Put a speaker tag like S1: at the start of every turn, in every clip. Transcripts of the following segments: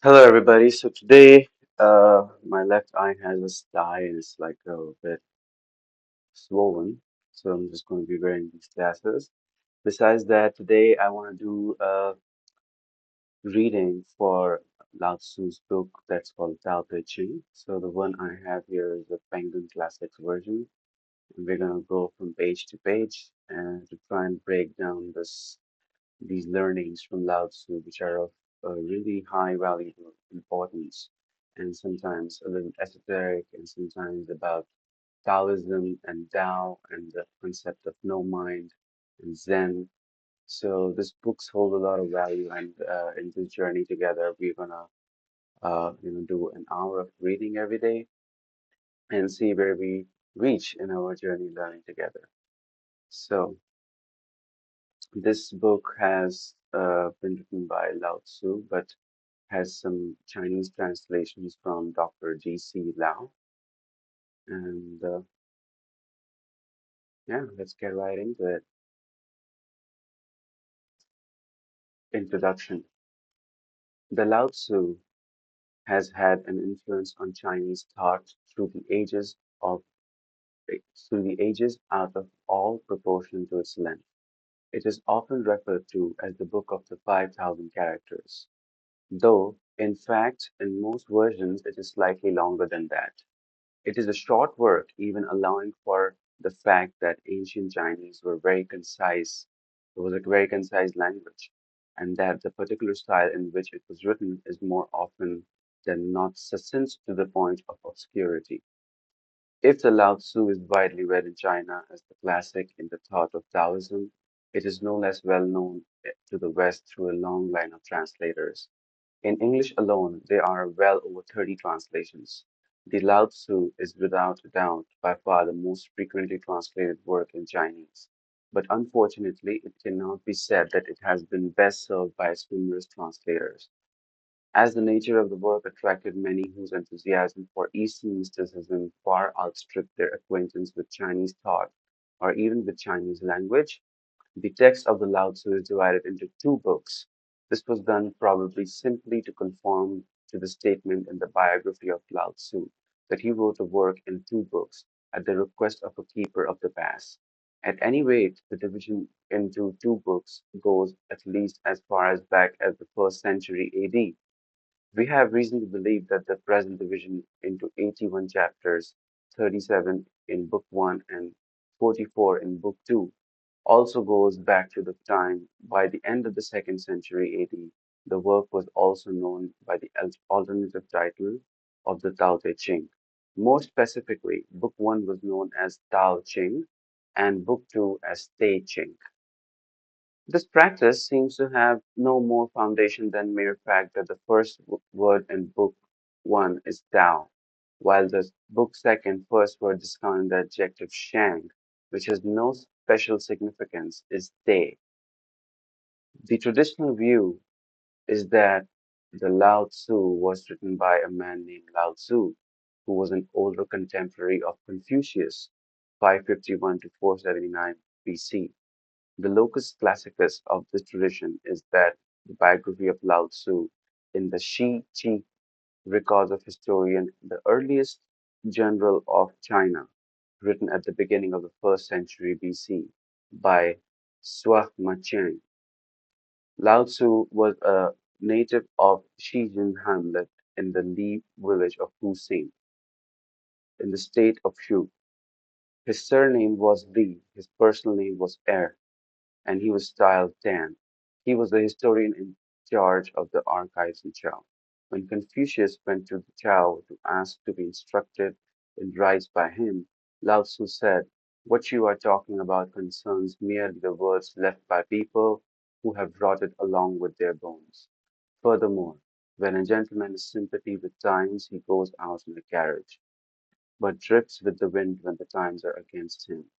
S1: Hello, everybody. So today, my left eye has a sty and it's like a bit swollen. So I'm just going to be wearing these glasses. Besides that, today I want to do a reading for Lao Tzu's book that's called Tao Te Ching. So the one I have here is the Penguin Classics version. And we're going to go from page to page and to try and break down these learnings from Lao Tzu, which are of really high valuable importance, and sometimes a little esoteric, and sometimes about Taoism and Tao and the concept of no mind and Zen. So this books hold a lot of value, and in this journey together, we're gonna do an hour of reading every day and see where we reach in our journey learning together. So this book has been written by Lao Tzu, but has some Chinese translations from Dr. G.C. Lao. And yeah, let's get right into it. Introduction. The Lao Tzu has had an influence on Chinese thought of through the ages out of all proportion to its length. It is often referred to as the Book of the 5,000 characters, though in fact in most versions it is slightly longer than that. It is a short work, even allowing for the fact that ancient Chinese were very concise. It was a very concise language, and that the particular style in which it was written is more often than not succinct to the point of obscurity. If the Lao Tzu is widely read in China as the classic in the thought of Taoism, it is no less well known to the West through a long line of translators. In English alone, there are well over 30 translations. The Lao Tzu is without a doubt by far the most frequently translated work in Chinese. But unfortunately, it cannot be said that it has been best served by its numerous translators. As the nature of the work attracted many whose enthusiasm for Eastern mysticism far outstripped their acquaintance with Chinese thought or even with Chinese language, the text of the Lao Tzu is divided into two books. This was done probably simply to conform to the statement in the biography of Lao Tzu that he wrote a work in two books at the request of a keeper of the pass. At any rate, the division into two books goes at least as far as back as the first century AD. We have reason to believe that the present division into 81 chapters, 37 in Book 1 and 44 in Book 2, also goes back to the time by the end of the second century AD. The work was also known by the alternative title of the Tao Te Ching. More specifically, Book 1 was known as Tao Ching and Book 2 as Te Ching. This practice seems to have no more foundation than mere fact that the first word in Book 1 is Tao, while the Book 2 first word discounting the adjective Shang, which has no special significance, is Te. The traditional view is that the Lao Tzu was written by a man named Lao Tzu, who was an older contemporary of Confucius, 551 to 479 BC. The locus classicus of this tradition is that the biography of Lao Tzu in the Shi Qi records of historian, the earliest general of China, written at the beginning of the first century BC by Sua Maqian. Lao Tzu was a native of Shijin hamlet in the Li village of Fuxing in the state of Shu. His surname was Li, his personal name was Er, and he was styled Tan. He was the historian in charge of the archives in Chao. When Confucius went to Chao to ask to be instructed in rites by him, Lao Tzu said, "What you are talking about concerns merely the words left by people who have rotted along with their bones. Furthermore, when a gentleman is sympathy with times, he goes out in a carriage, but drifts with the wind when the times are against him.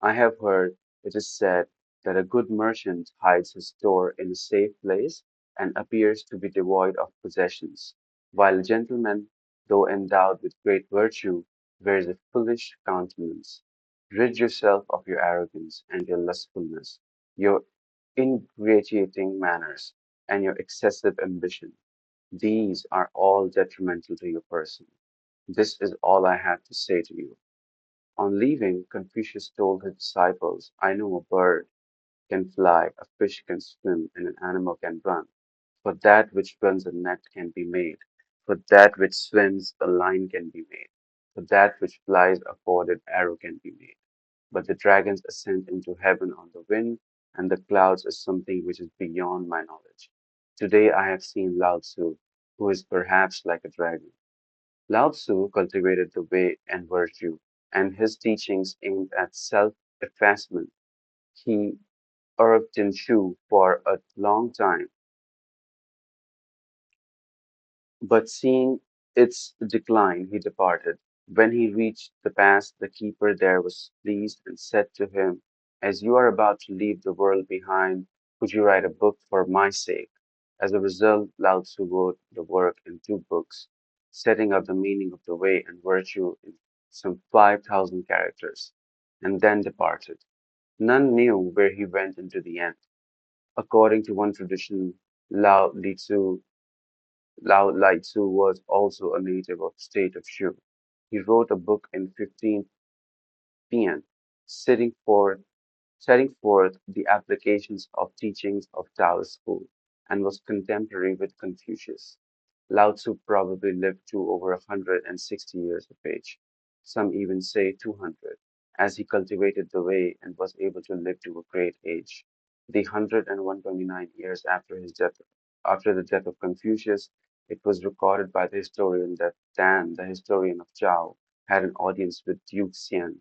S1: I have heard it is said that a good merchant hides his store in a safe place and appears to be devoid of possessions, while a gentleman, though endowed with great virtue, wears a foolish countenance. Rid yourself of your arrogance and your lustfulness, your ingratiating manners, and your excessive ambition. These are all detrimental to your person. This is all I have to say to you. On leaving, Confucius told his disciples, I know a bird can fly, a fish can swim, and an animal can run. For that which runs a net can be made. For that which swims a line can be made. For that which flies a corded arrow can be made. But the dragon's ascent into heaven on the wind and the clouds is something which is beyond my knowledge. Today I have seen Lao Tzu, who is perhaps like a dragon. Lao Tzu cultivated the way and virtue, and his teachings aimed at self-effacement. He irked in Shu for a long time, but seeing its decline, he departed. When he reached the pass, the keeper there was pleased and said to him, as you are about to leave the world behind, would you write a book for my sake? As a result, Lao Tzu wrote the work in two books, setting out the meaning of the way and virtue in some 5,000 characters, and then departed. None knew where he went into the end. According to one tradition, Lao Tzu Lao Tzu was also a native of the state of Shu. He wrote a book in 15 PN, setting forth, setting forth the applications of teachings of Taoist school, and was contemporary with Confucius. Lao Tzu probably lived to over 160 years of age. Some even say 200, as he cultivated the way and was able to live to a great age. The 129 years after the death of Confucius, it was recorded by the historian that Dan, the historian of Zhao, had an audience with Duke Xian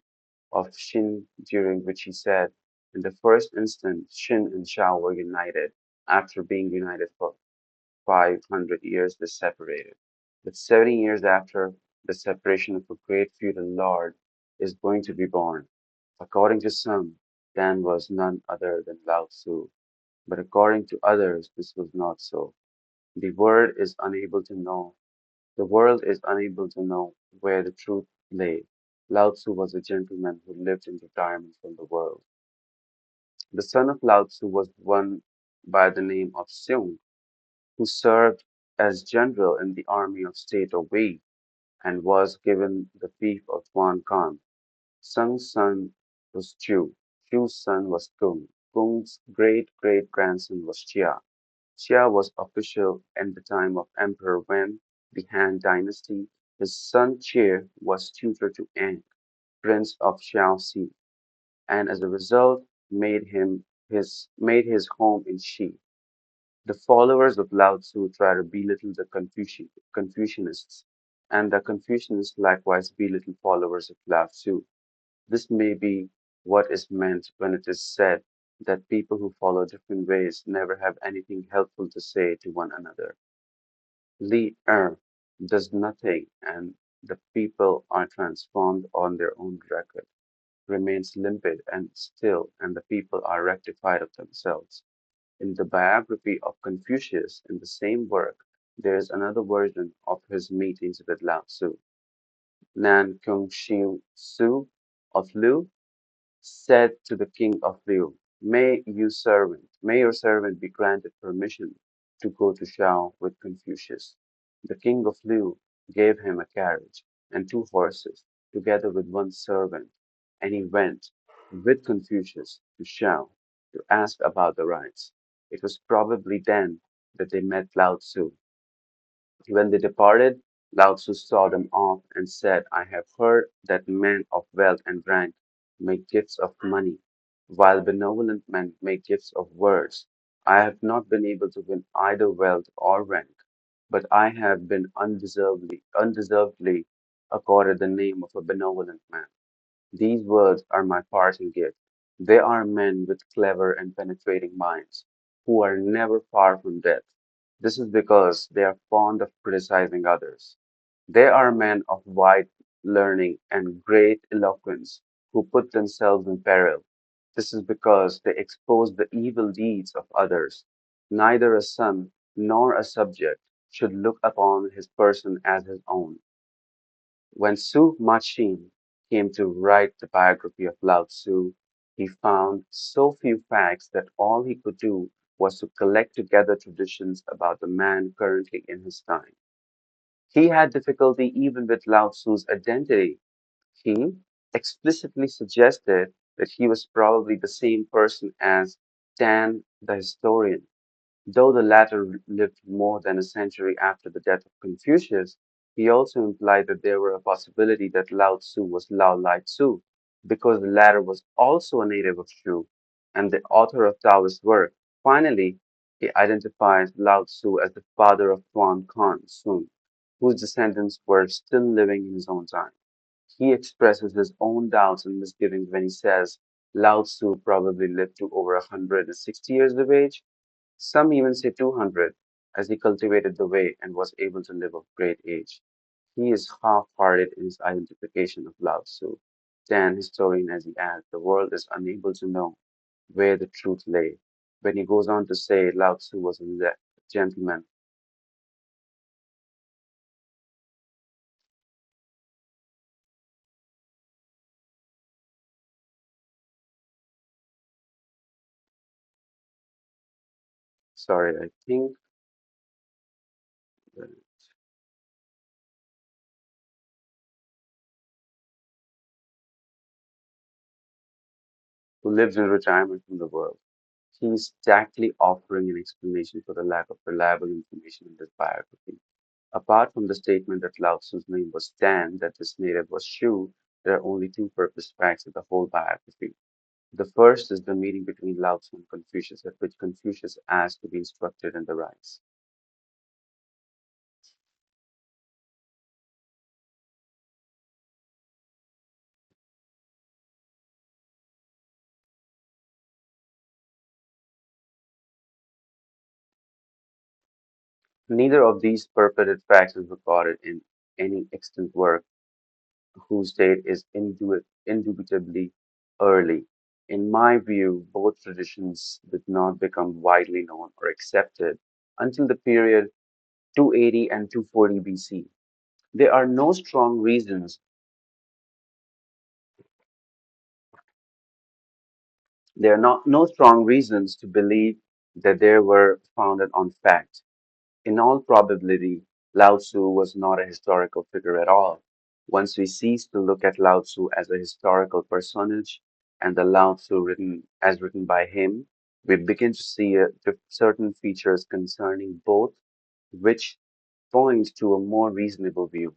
S1: of Xin, during which he said, in the first instance, Xin and Zhao were united. After being united for 500 years, they separated. But 70 years after, the separation of a great feudal lord is going to be born. According to some, Dan was none other than Lao Tzu, but according to others, this was not so. The word is unable to know. The world is unable to know where the truth lay. Lao Tzu was a gentleman who lived in retirement from the world. The son of Lao Tzu was one by the name of Seung, who served as general in the army of state of Wei and was given the fief of Tuan Khan. Sung's son was Chu. Chu's son was Kung. Kung's great-great-grandson was Chia. Chia was official in the time of Emperor Wen, the Han Dynasty. His son Che was tutor to Ang, Prince of Shaoxi, and as a result made his home in Xi. The followers of Lao Tzu try to belittle the Confucianists, and the Confucianists likewise belittle followers of Lao Tzu. This may be what is meant when it is said that people who follow different ways never have anything helpful to say to one another. Li Er does nothing, and the people are transformed on their own record, remains limpid and still, and the people are rectified of themselves. In the biography of Confucius, in the same work, there is another version of his meetings with Lao Tzu. Nan Kyung Shiu Su of Lu said to the king of Liu, may your servant be granted permission to go to Shao with Confucius. The king of Liu gave him a carriage and two horses, together with one servant, and he went with Confucius to Shao to ask about the rites. It was probably then that they met Lao Tzu. When they departed, Lao Tzu saw them off and said, I have heard that men of wealth and rank make gifts of money, while benevolent men make gifts of words. I have not been able to win either wealth or rank, but I have been undeservedly accorded the name of a benevolent man. These words are my parting gift. They are men with clever and penetrating minds, who are never far from death. This is because they are fond of criticizing others. They are men of wide learning and great eloquence, who put themselves in peril. This is because they expose the evil deeds of others. Neither a son nor a subject should look upon his person as his own. When Su Ma-Chin came to write the biography of Lao Tzu, he found so few facts that all he could do was to collect together traditions about the man currently in his time. He had difficulty even with Lao Tzu's identity. He explicitly suggested that he was probably the same person as Tan the historian. Though the latter lived more than a century after the death of Confucius, he also implied that there were a possibility that Lao Tzu was Lao Lai Tzu, because the latter was also a native of Shu and the author of Taoist work. Finally, he identifies Lao Tzu as the father of Tuan Khan Sun, whose descendants were still living in his own time. He expresses his own doubts and misgivings when he says Lao Tzu probably lived to over 160 years of age. Some even say 200, as he cultivated the way and was able to live of great age. He is half-hearted in his identification of Lao Tzu. Then, historian, as he adds, the world is unable to know where the truth lay. When he goes on to say Lao Tzu was a gentleman. Sorry, I think uh, who lives in retirement from the world. He is tactfully offering an explanation for the lack of reliable information in this biography. Apart from the statement that Lao Tzu's name was Tan, that his native was Shu, there are only two purpose facts of the whole biography. The first is the meeting between Lao Tzu and Confucius, at which Confucius asked to be instructed in the rites. Neither of these purported facts is recorded in any extant work whose date is indubitably early. In my view, both traditions did not become widely known or accepted until the period 280 and 240 BC. There are no strong reasons. There are not no strong reasons to believe that they were founded on fact. In all probability, Lao Tzu was not a historical figure at all. Once we cease to look at Lao Tzu as a historical personage and the Lao Tzu written by him, we begin to see certain features concerning both, which point to a more reasonable view.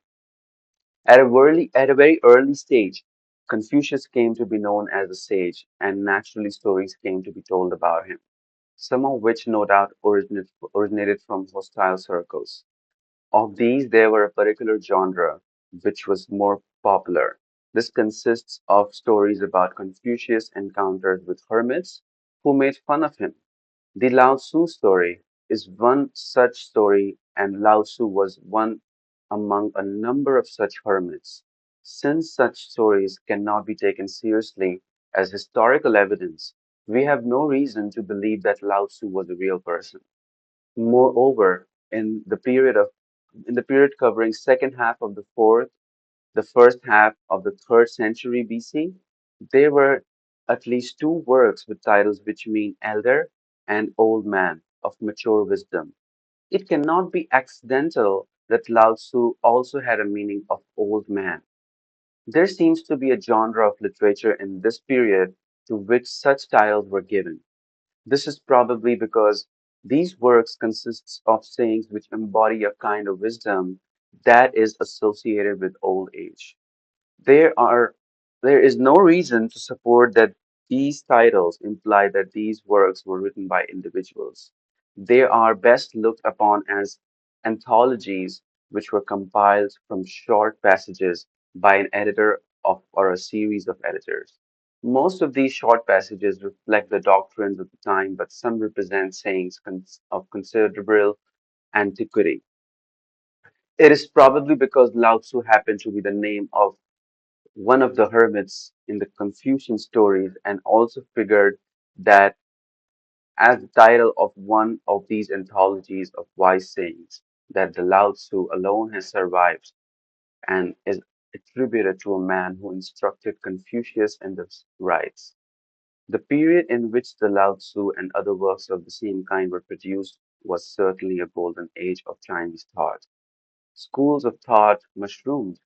S1: At a very early stage, Confucius came to be known as a sage, and naturally stories came to be told about him, some of which no doubt originated from hostile circles. Of these, there were a particular genre which was more popular. This consists of stories about Confucius' encounters with hermits who made fun of him. The Lao Tzu story is one such story, and Lao Tzu was one among a number of such hermits. Since such stories cannot be taken seriously as historical evidence, we have no reason to believe that Lao Tzu was a real person. Moreover, in the period covering second half of the fourth, the first half of the third century BC, there were at least two works with titles which mean elder and old man of mature wisdom. It cannot be accidental that Lao Tzu also had a meaning of old man. There seems to be a genre of literature in this period to which such titles were given. This is probably because these works consist of sayings which embody a kind of wisdom that is associated with old age. There are there is no reason to support that these titles imply that these works were written by individuals. They are best looked upon as anthologies which were compiled from short passages by an editor or a series of editors. Most of these short passages reflect the doctrines of the time, but some represent sayings of considerable antiquity. It is probably because Lao Tzu happened to be the name of one of the hermits in the Confucian stories and also figured that as the title of one of these anthologies of wise sayings, that the Lao Tzu alone has survived and is attributed to a man who instructed Confucius in the rites. The period in which the Lao Tzu and other works of the same kind were produced was certainly a golden age of Chinese thought. Schools of thought mushroomed,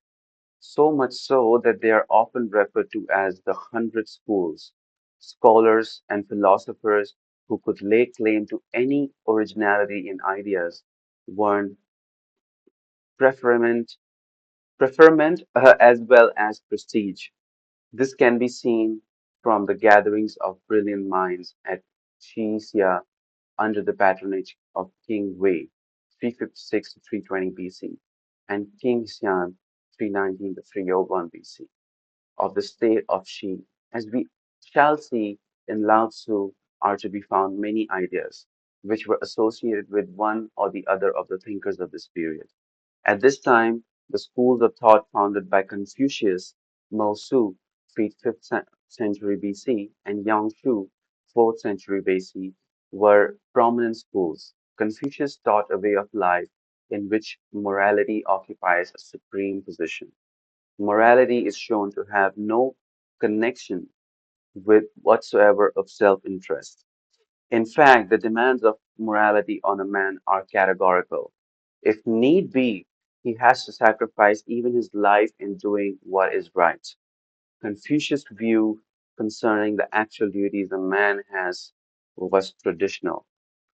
S1: so much so that they are often referred to as the Hundred Schools. Scholars and philosophers who could lay claim to any originality in ideas won preferment, preferment as well as prestige. This can be seen from the gatherings of brilliant minds at Xixia under the patronage of King Wei, 356 to 320 BC, and King Xian, 319 to 301 BC, of the state of Xi. As we shall see, in Lao Tzu are to be found many ideas which were associated with one or the other of the thinkers of this period. At this time, the schools of thought founded by Confucius, Mo Su, 5th century BC, and Yang Shu, 4th century BC, were prominent schools. Confucius taught a way of life in which morality occupies a supreme position. Morality is shown to have no connection with whatsoever of self-interest. In fact, the demands of morality on a man are categorical. If need be, he has to sacrifice even his life in doing what is right. Confucius' view concerning the actual duties a man has was traditional.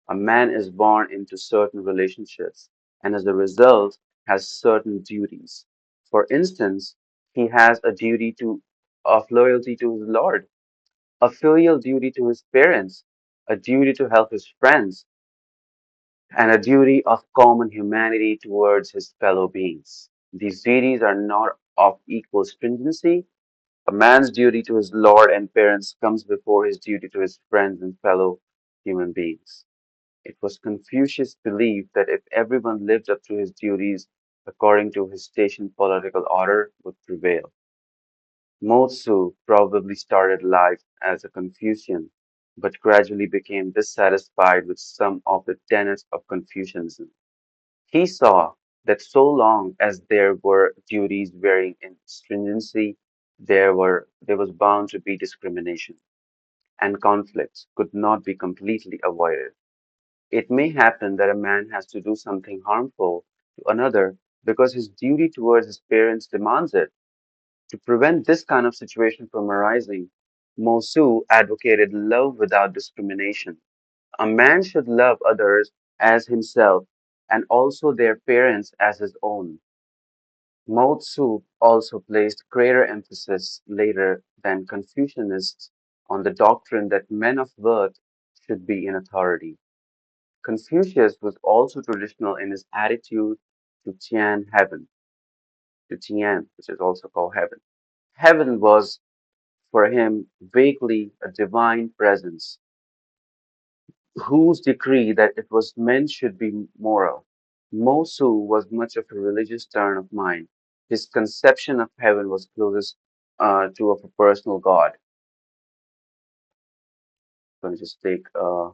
S1: A man is born into certain relationships and as a result has certain duties. For instance, he has a duty of loyalty to his Lord, a filial duty to his parents, a duty to help his friends, and a duty of common humanity towards his fellow beings. These duties are not of equal stringency. A man's duty to his Lord and parents comes before his duty to his friends and fellow human beings. It was Confucius' belief that if everyone lived up to his duties according to his station, political order would prevail. Mo Tzu probably started life as a Confucian, but gradually became dissatisfied with some of the tenets of Confucianism. He saw that so long as there were duties varying in stringency, there was bound to be discrimination, and conflicts could not be completely avoided. It may happen that a man has to do something harmful to another because his duty towards his parents demands it. To prevent this kind of situation from arising, Mosu advocated love without discrimination. A man should love others as himself and also their parents as his own. Mo Tzu also placed greater emphasis later than Confucianists on the doctrine that men of worth should be in authority. Confucius was also traditional in his attitude to Tian heaven, to Tian, which is also called heaven. Heaven was for him vaguely a divine presence, whose decree that it was men should be moral. Mosu was much of a religious turn of mind. His conception of heaven was closest to of a personal God. I'm going to just take a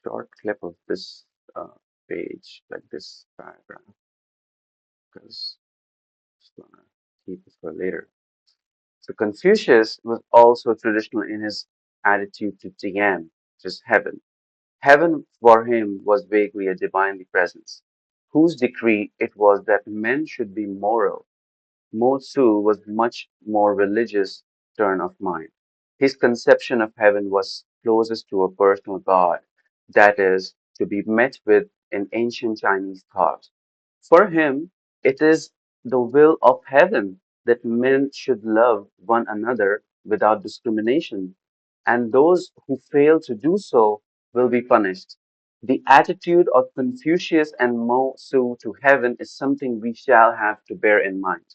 S1: short clip of this uh, page, like this paragraph, because it's going to keep it for later. So Confucius was also traditional in his attitude to Tian, which is heaven. Heaven for him was vaguely a divinely presence, whose decree it was that men should be moral. Mo Tzu was much more religious turn of mind. His conception of heaven was closest to a personal God, that is, to be met with in ancient Chinese thought. For him, it is the will of heaven that men should love one another without discrimination, and those who fail to do so will be punished. The attitude of Confucius and Mo Tzu to heaven is something we shall have to bear in mind.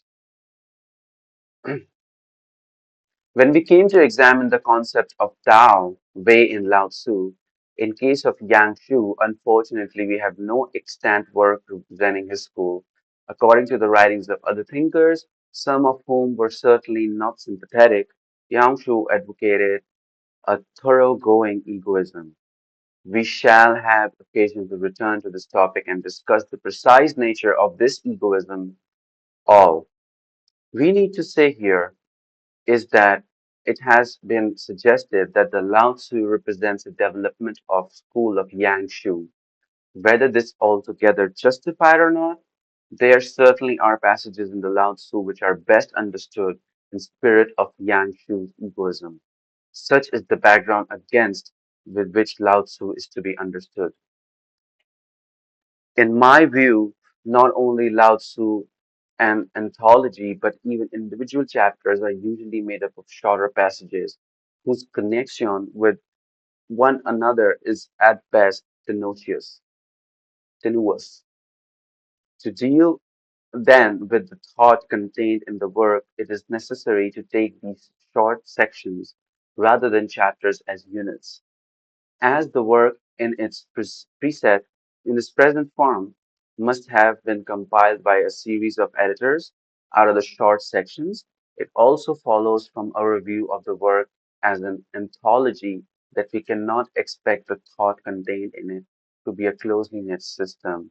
S1: When we came to examine the concept of Tao, Wei in Lao Tzu, in case of Yang Shu, unfortunately, we have no extant work representing his school. According to the writings of other thinkers, some of whom were certainly not sympathetic, Yang Shu advocated a thoroughgoing egoism. We shall have occasion to return to this topic and discuss the precise nature of this egoism. All we need to say here is that it has been suggested that the Lao Tzu represents the development of school of Yang Shu. Whether this altogether justified or not, there certainly are passages in the Lao Tzu which are best understood in spirit of Yang Shu's egoism. Such is the background against with which Lao Tzu is to be understood. In my view, not only Lao Tzu and anthology, but even individual chapters are usually made up of shorter passages whose connection with one another is at best tenuous. To deal then with the thought contained in the work, it is necessary to take these short sections rather than chapters as units. As the work in its preset, in its present form, must have been compiled by a series of editors out of the short sections, it also follows from a review of the work as an anthology that we cannot expect the thought contained in it to be a closely knit system.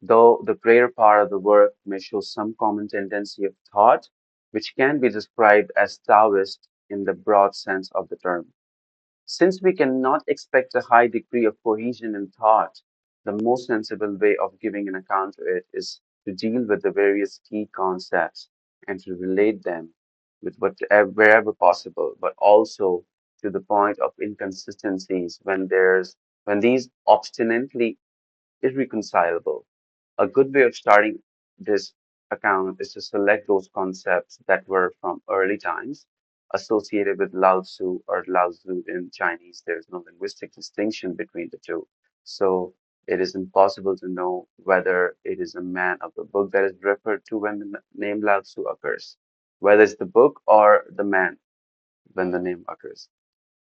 S1: Though the greater part of the work may show some common tendency of thought, which can be described as Taoist in the broad sense of the term. Since we cannot expect a high degree of cohesion in thought, the most sensible way of giving an account to it is to deal with the various key concepts and to relate them with wherever possible, but also to the point of inconsistencies when these obstinately irreconcilable. A good way of starting this account is to select those concepts that were from early times associated with Lao Tzu or Lao Tzu in Chinese. There is no linguistic distinction between the two. So it is impossible to know whether it is a man of the book that is referred to when the name Lao Tzu occurs, whether it's the book or the man when the name occurs.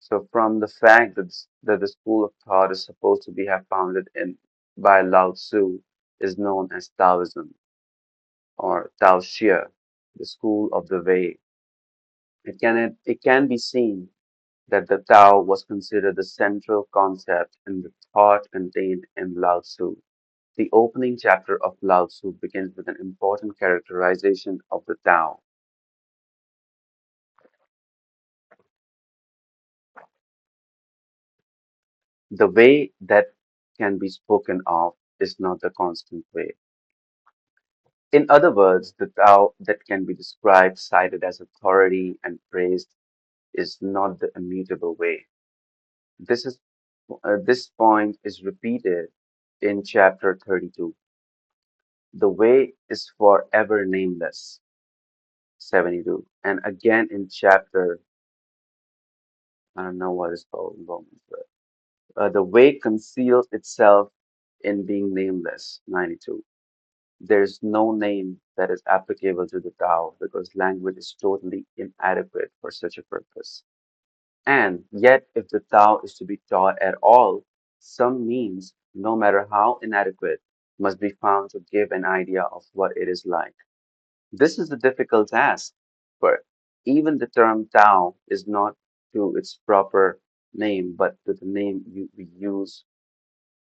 S1: So from the fact that the school of thought is supposed to be have founded in by Lao Tzu is known as Taoism or Tao Xie, the school of the way. It can be seen that the Tao was considered the central concept in the thought contained in Lao Tzu. The opening chapter of Lao Tzu begins with an important characterization of the Tao. The way that can be spoken of is not the constant way. In other words, the Tao that can be described, cited as authority, and praised is not the immutable way. This is this point is repeated in chapter 32. The way is forever nameless, 72, and again in chapter I don't know what is called in Romans, but the way conceals itself in being nameless, 92. There's no name that is applicable to the Tao because language is totally inadequate for such a purpose. And yet, if the Tao is to be taught at all, some means, no matter how inadequate, must be found to give an idea of what it is like. This is a difficult task, for even the term Tao is not to its proper name, but to the name we use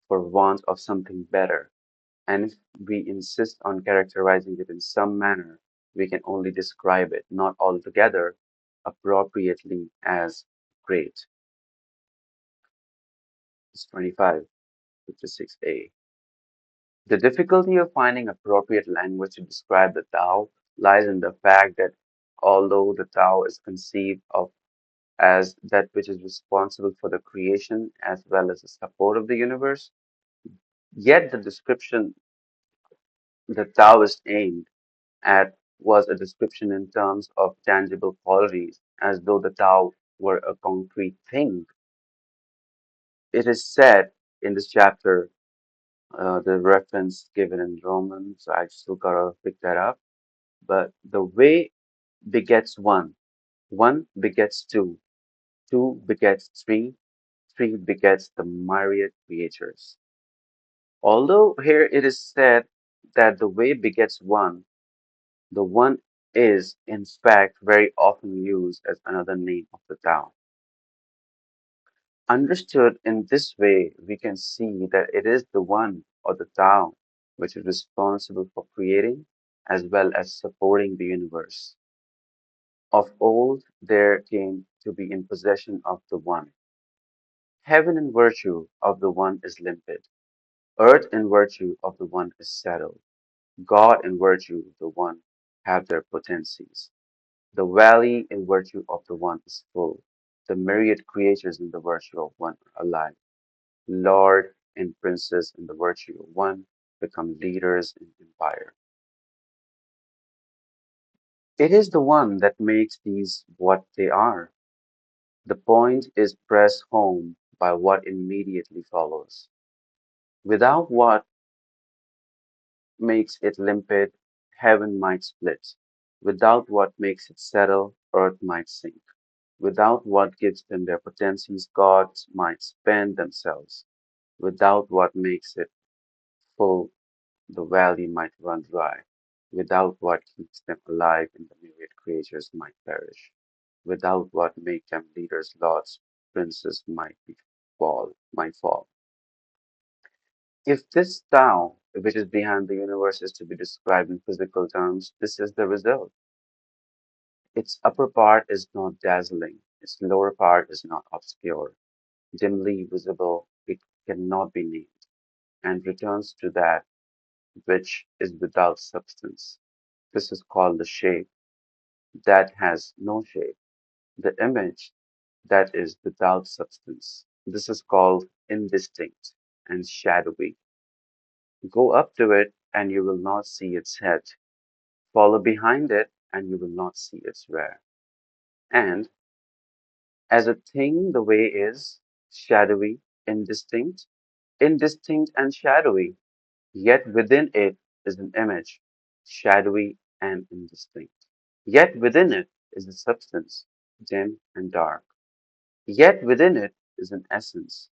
S1: for want of something better. And if we insist on characterizing it in some manner, we can only describe it, not altogether appropriately, as great. It's 25, 56a. The difficulty of finding appropriate language to describe the Tao lies in the fact that although the Tao is conceived of as that which is responsible for the creation as well as the support of the universe, yet the description the Taoist aimed at was a description in terms of tangible qualities, as though the Tao were a concrete thing. It is said in this chapter, the reference given in Romans, I still gotta pick that up, but the way begets one begets two begets three begets the myriad creatures. Although here it is said that the way begets one, the one is, in fact, very often used as another name of the Tao. Understood in this way, we can see that it is the one or the Tao which is responsible for creating as well as supporting the universe. Of old there came to be in possession of the One. Heaven in virtue of the One is limpid. Earth in virtue of the One is settled. God in virtue of the One have their potencies. The valley in virtue of the One is full. The myriad creatures in the virtue of One are alive. Lord and princes in the virtue of One become leaders in empire. It is the One that makes these what they are. The point is pressed home by what immediately follows. Without what makes it limpid, heaven might split. Without what makes it settle, earth might sink. Without what gives them their potencies, gods might spend themselves. Without what makes it full, the valley might run dry. Without what keeps them alive, and the myriad creatures might perish. Without what make them leaders, lords, princes might fall. If this Tao, which is behind the universe, is to be described in physical terms, this is the result. Its upper part is not dazzling, its lower part is not obscure, dimly visible, it cannot be named, and returns to that which is without substance. This is called the shape that has no shape, the image that is without substance. This is called indistinct and shadowy. Go up to it and you will not see its head. Follow behind it and you will not see its rear. And as a thing, the way is shadowy, indistinct, indistinct and shadowy, yet within it is an image, shadowy and indistinct. Yet within it is a substance, dim and dark. Yet within it is an essence.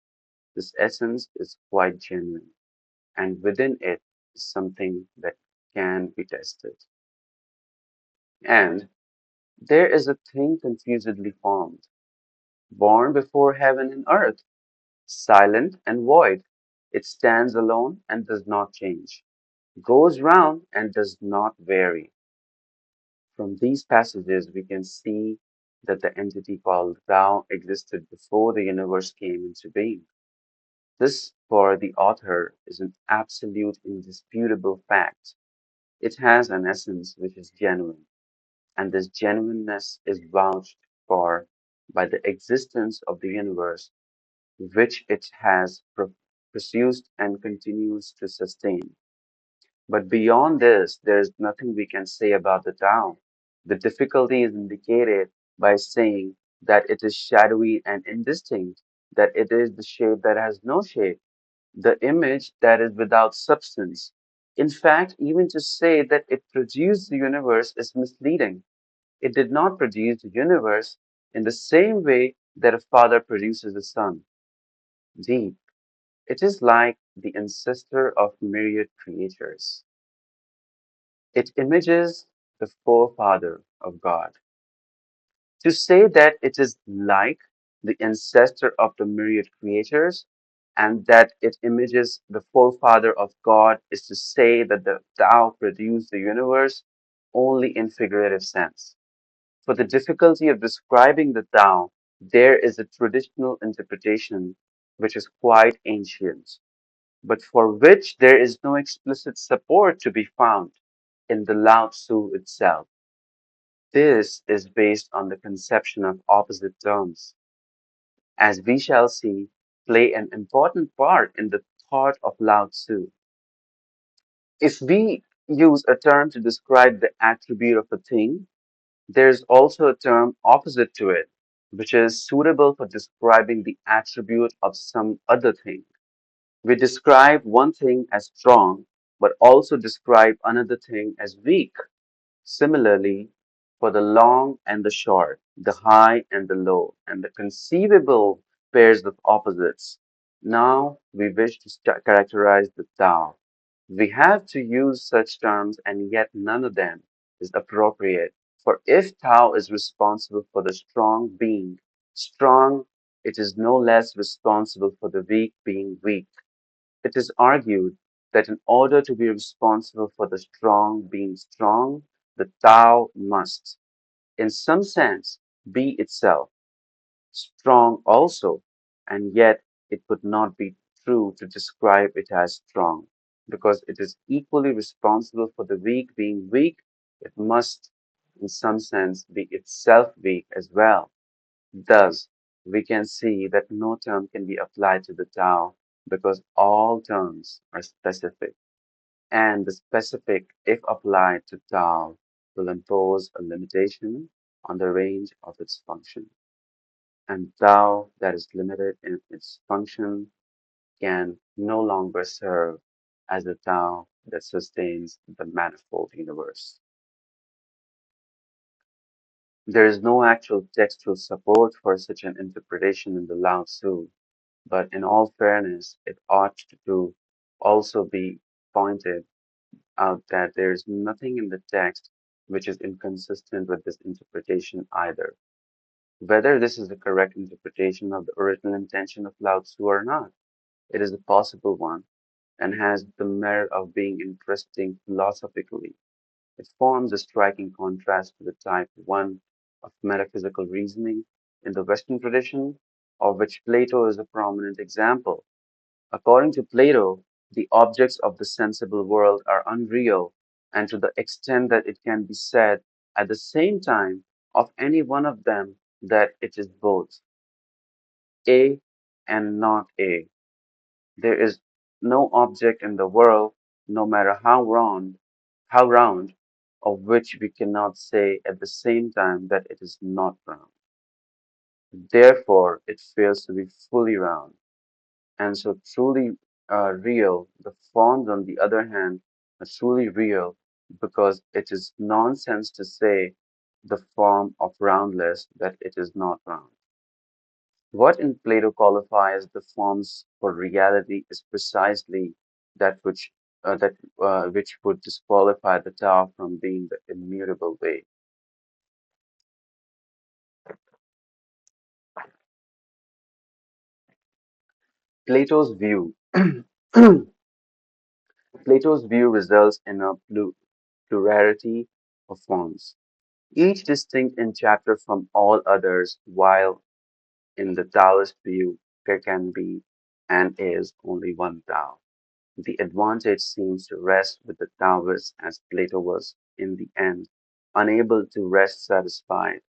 S1: This essence is quite genuine, and within it is something that can be tested. And there is a thing confusedly formed, born before heaven and earth, silent and void. It stands alone and does not change, goes round and does not vary. From these passages, we can see that the entity called Tao existed before the universe came into being. This, for the author, is an absolute, indisputable fact. It has an essence which is genuine, and this genuineness is vouched for by the existence of the universe, which it has produced and continues to sustain. But beyond this, there is nothing we can say about the Tao. The difficulty is indicated by saying that it is shadowy and indistinct, that it is the shape that has no shape, the image that is without substance. In fact, even to say that it produced the universe is misleading. It did not produce the universe in the same way that a father produces a son. Deep. It is like the ancestor of myriad creatures. It images the forefather of God. To say that it is like the ancestor of the myriad creatures and that it images the forefather of God is to say that the Tao produced the universe only in figurative sense. For the difficulty of describing the Tao, there is a traditional interpretation which is quite ancient, but for which there is no explicit support to be found in the Lao Tzu itself. This is based on the conception of opposite terms, as we shall see, play an important part in the thought of Lao Tzu. If we use a term to describe the attribute of a thing, there is also a term opposite to it, which is suitable for describing the attribute of some other thing. We describe one thing as strong, but also describe another thing as weak. Similarly, for the long and the short, the high and the low, and the conceivable pairs of opposites. Now we wish to characterize the Tao. We have to use such terms, and yet none of them is appropriate. For if Tao is responsible for the strong being strong, it is no less responsible for the weak being weak. It is argued that in order to be responsible for the strong being strong, the Tao must. in some sense, be itself strong also, and yet it would not be true to describe it as strong, because it is equally responsible for the weak being weak. It must, in some sense, be itself weak as well. Thus, we can see that no term can be applied to the Tao because all terms are specific, and the specific, if applied to Tao, will impose a limitation on the range of its function. And Tao that is limited in its function can no longer serve as the Tao that sustains the manifold universe. There is no actual textual support for such an interpretation in the Lao Tzu, but in all fairness, it ought to also be pointed out that there is nothing in the text which is inconsistent with this interpretation either. Whether this is the correct interpretation of the original intention of Lao Tzu or not, it is a possible one and has the merit of being interesting philosophically. It forms a striking contrast to the type 1 of metaphysical reasoning in the Western tradition, of which Plato is a prominent example. According to Plato, the objects of the sensible world are unreal, and to the extent that it can be said at the same time of any one of them that it is both A and not A. There is no object in the world, no matter how round, of which we cannot say at the same time that it is not round. Therefore, it fails to be fully round. And so, truly real, the forms, on the other hand, are truly real because it is nonsense to say the form of roundless that it is not round. What in Plato qualifies the forms for reality is precisely that which would disqualify the Tao from being the immutable way. Plato's view Plato's view results in a plurality of forms, each distinct in chapter from all others, while in the Taoist view there can be and is only one Tao. The advantage seems to rest with the Taoists, as Plato was, in the end, unable to rest satisfied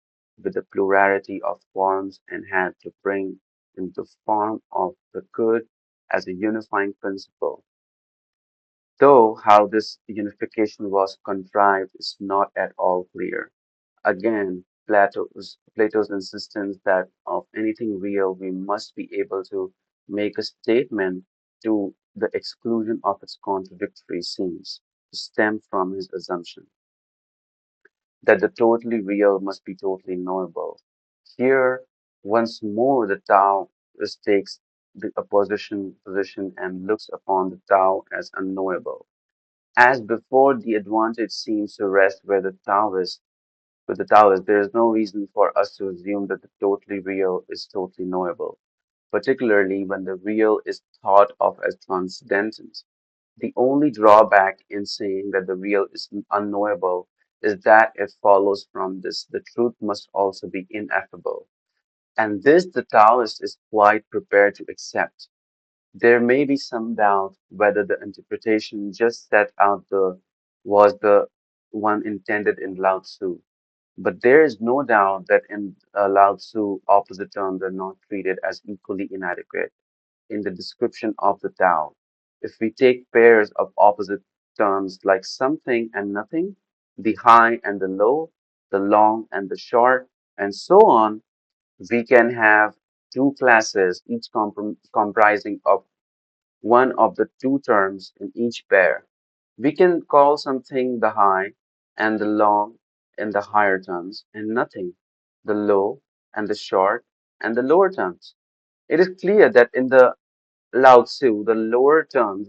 S1: with the plurality of forms and had to bring in the form of the good as a unifying principle. Though how this unification was contrived is not at all clear. Again, Plato's insistence that of anything real we must be able to make a statement to the exclusion of its contradictory seems to stem from his assumption that the totally real must be totally knowable. Here, once more, the Tao takes the opposition position and looks upon the Tao as unknowable. As before, the advantage seems to rest where there is no reason for us to assume that the totally real is totally knowable, particularly when the real is thought of as transcendent. The only drawback in saying that the real is unknowable is that it follows from this the truth must also be ineffable. And this the Taoist is quite prepared to accept. There may be some doubt whether the interpretation just set out was the one intended in Lao Tzu. But there is no doubt that in Lao Tzu, opposite terms are not treated as equally inadequate in the description of the Tao. If we take pairs of opposite terms like something and nothing, the high and the low, the long and the short, and so on, we can have two classes, each comprising of one of the two terms in each pair. We can call something the high and the long in the higher terms, and nothing the low and the short and the lower terms. It is clear that in the Lao Tzu, the lower terms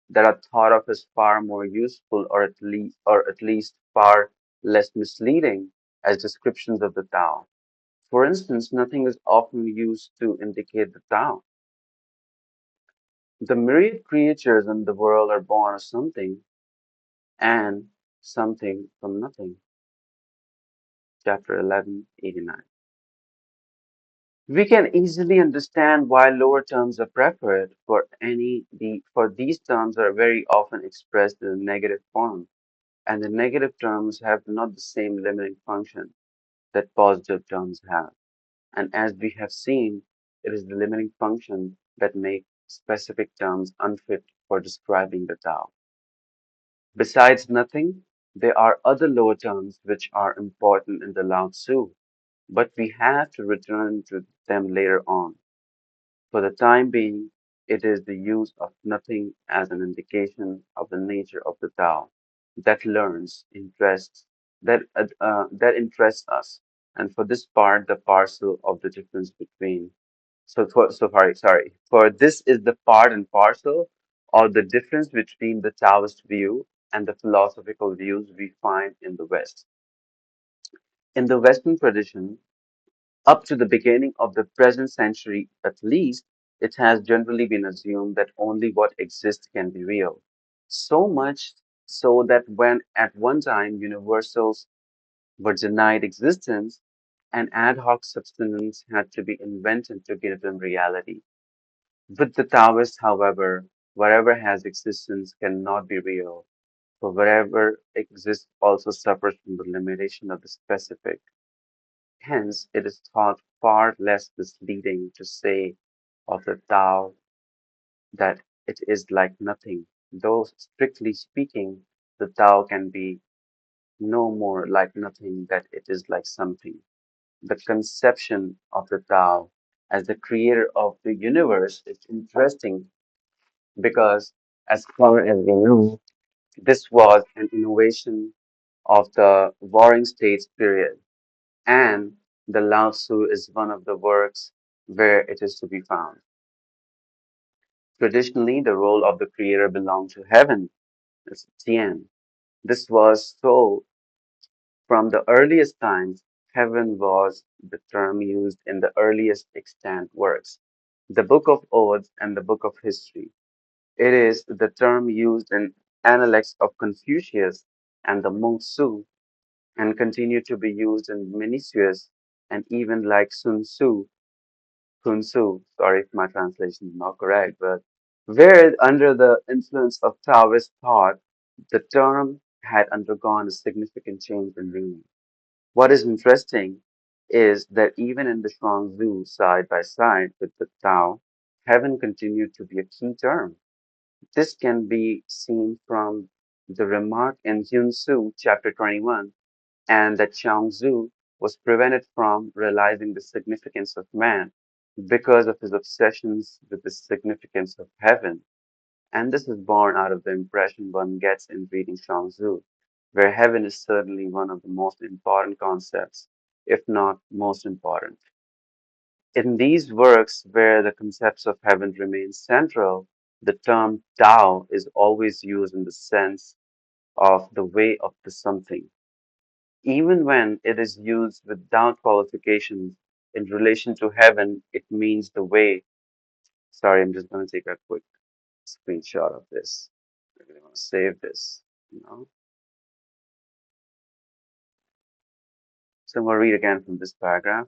S1: that are thought of as far more useful or at least far less misleading as descriptions of the Tao. For instance, nothing is often used to indicate the Tao. The myriad creatures in the world are born of something and something from nothing. chapter 11, 89. We can easily understand why lower terms are preferred for these terms are very often expressed in a negative form, and the negative terms have not the same limiting function that positive terms have. And as we have seen, it is the limiting function that makes specific terms unfit for describing the Tao. Besides nothing, there are other lower terms which are important in the Lao Tzu, but we have to return to them later on. For the time being, it is the use of nothing as an indication of the nature of the Tao that learns, interests, that interests us. And for this part, the parcel of the difference between. Sorry. For this is the part and parcel of the difference between the Taoist view and the philosophical views we find in the West. In the Western tradition, up to the beginning of the present century, at least, it has generally been assumed that only what exists can be real. So much so that when at one time universals were denied existence, an ad hoc substance had to be invented to give them reality. With the Taoists, however, whatever has existence cannot be real, for whatever exists also suffers from the limitation of the specific. Hence, it is thought far less misleading to say of the Tao that it is like nothing, though strictly speaking, the Tao can be no more like nothing that it is like something. The conception of the Tao as the creator of the universe is interesting because, as far as we know, this was an innovation of the Warring States period, and the Lao Tzu is one of the works where it is to be found. Traditionally, the role of the creator belonged to heaven, as Tian. This was so from the earliest times. Heaven was the term used in the earliest extant works, the Book of Odes and the Book of History. It is the term used in Analects of Confucius and the Monk Su, and continue to be used in Mencius and even like Sun Tzu, sorry if my translation is not correct, but where under the influence of Taoist thought, the term had undergone a significant change in meaning. What is interesting is that even in the Shuangzi side by side with the Tao, heaven continued to be a key term. This can be seen from the remark in Yun Su, chapter 21, and that Xiangzu was prevented from realizing the significance of man because of his obsessions with the significance of heaven. And this is born out of the impression one gets in reading Xiangzu, where heaven is certainly one of the most important concepts, if not most important. In these works, where the concepts of heaven remain central, the term Tao is always used in the sense of the way of the something. Even when it is used without qualifications in relation to heaven, it means the way. Sorry, I'm just going to take a quick screenshot of this. I really want to save this, you know. So I'm going to read again from this paragraph.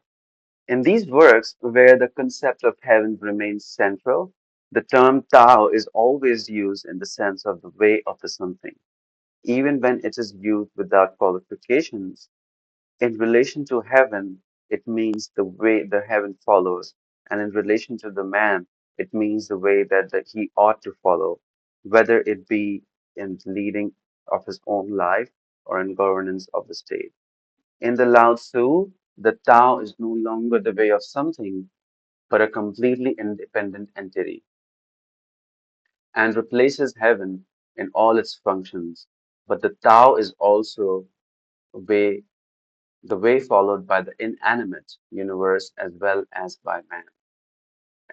S1: In these works, where the concept of heaven remains central, the term Tao is always used in the sense of the way of the something. Even when it is used without qualifications, in relation to heaven, it means the way the heaven follows, and in relation to the man, it means the way that he ought to follow, whether it be in leading of his own life or in governance of the state. In the Lao Tzu, the Tao is no longer the way of something, but a completely independent entity, and replaces heaven in all its functions. But the Tao is also a way the way followed by the inanimate universe as well as by man.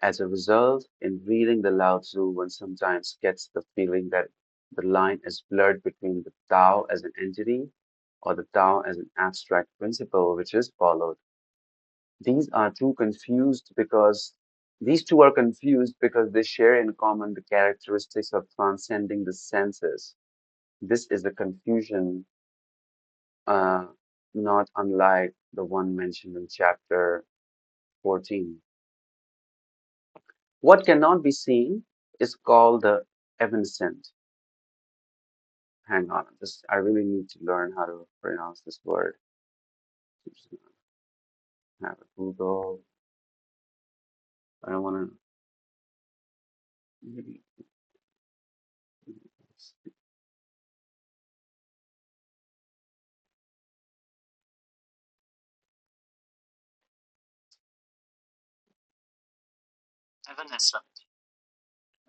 S1: As a result, in reading the Lao Tzu, one sometimes gets the feeling that the line is blurred between the Tao as an entity or the Tao as an abstract principle which is followed. These are two confused because these two are confused because they share in common the characteristics of transcending the senses. This is the confusion not unlike the one mentioned in chapter 14. What cannot be seen is called the evanescent. Hang on, this I really need to learn how to pronounce this word. Just gonna have a Google. I don't want to. Maybe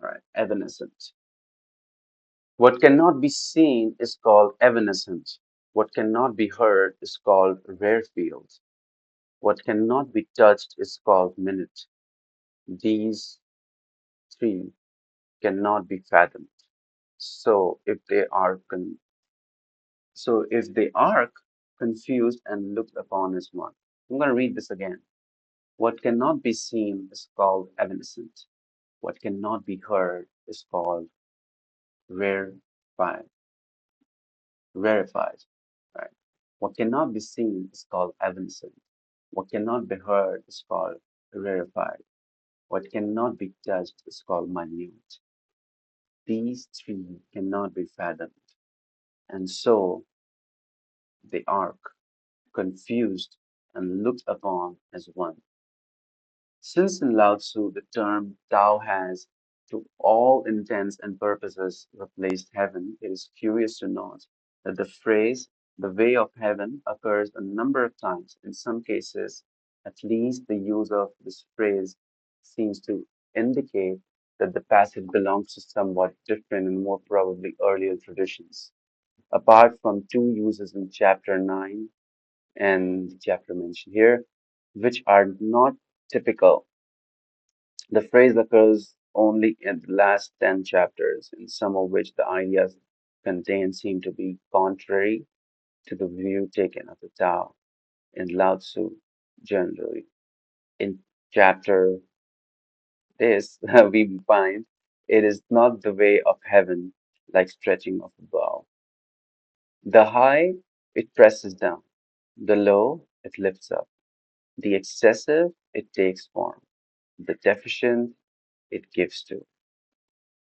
S1: all right, evanescent. What cannot be seen is called evanescent. What cannot be heard is called rarefield. What cannot be touched is called minute. These three cannot be fathomed. So if they are confused and looked upon as one. I'm going to read this again. What cannot be seen is called evanescent. What cannot be heard is called rarefied. Rarefied. Right? What cannot be seen is called evanescent. What cannot be heard is called rarefied. What cannot be touched is called minute. These three cannot be fathomed, and so they are confused and looked upon as one. Since in Lao Tzu the term Tao has, to all intents and purposes, replaced heaven, it is curious to note that the phrase the way of heaven occurs a number of times. In some cases, at least, the use of this phrase seems to indicate that the passage belongs to somewhat different and more probably earlier traditions. Apart from two uses in chapter 9 and the chapter mentioned here, which are not typical. The phrase occurs only in the last 10 chapters, in some of which the ideas contained seem to be contrary to the view taken of the Tao in Lao Tzu generally. In chapter this, we find it is not the way of heaven like stretching of a bow. The high, it presses down. The low, it lifts up. The excessive, it takes form. The deficient, it gives to.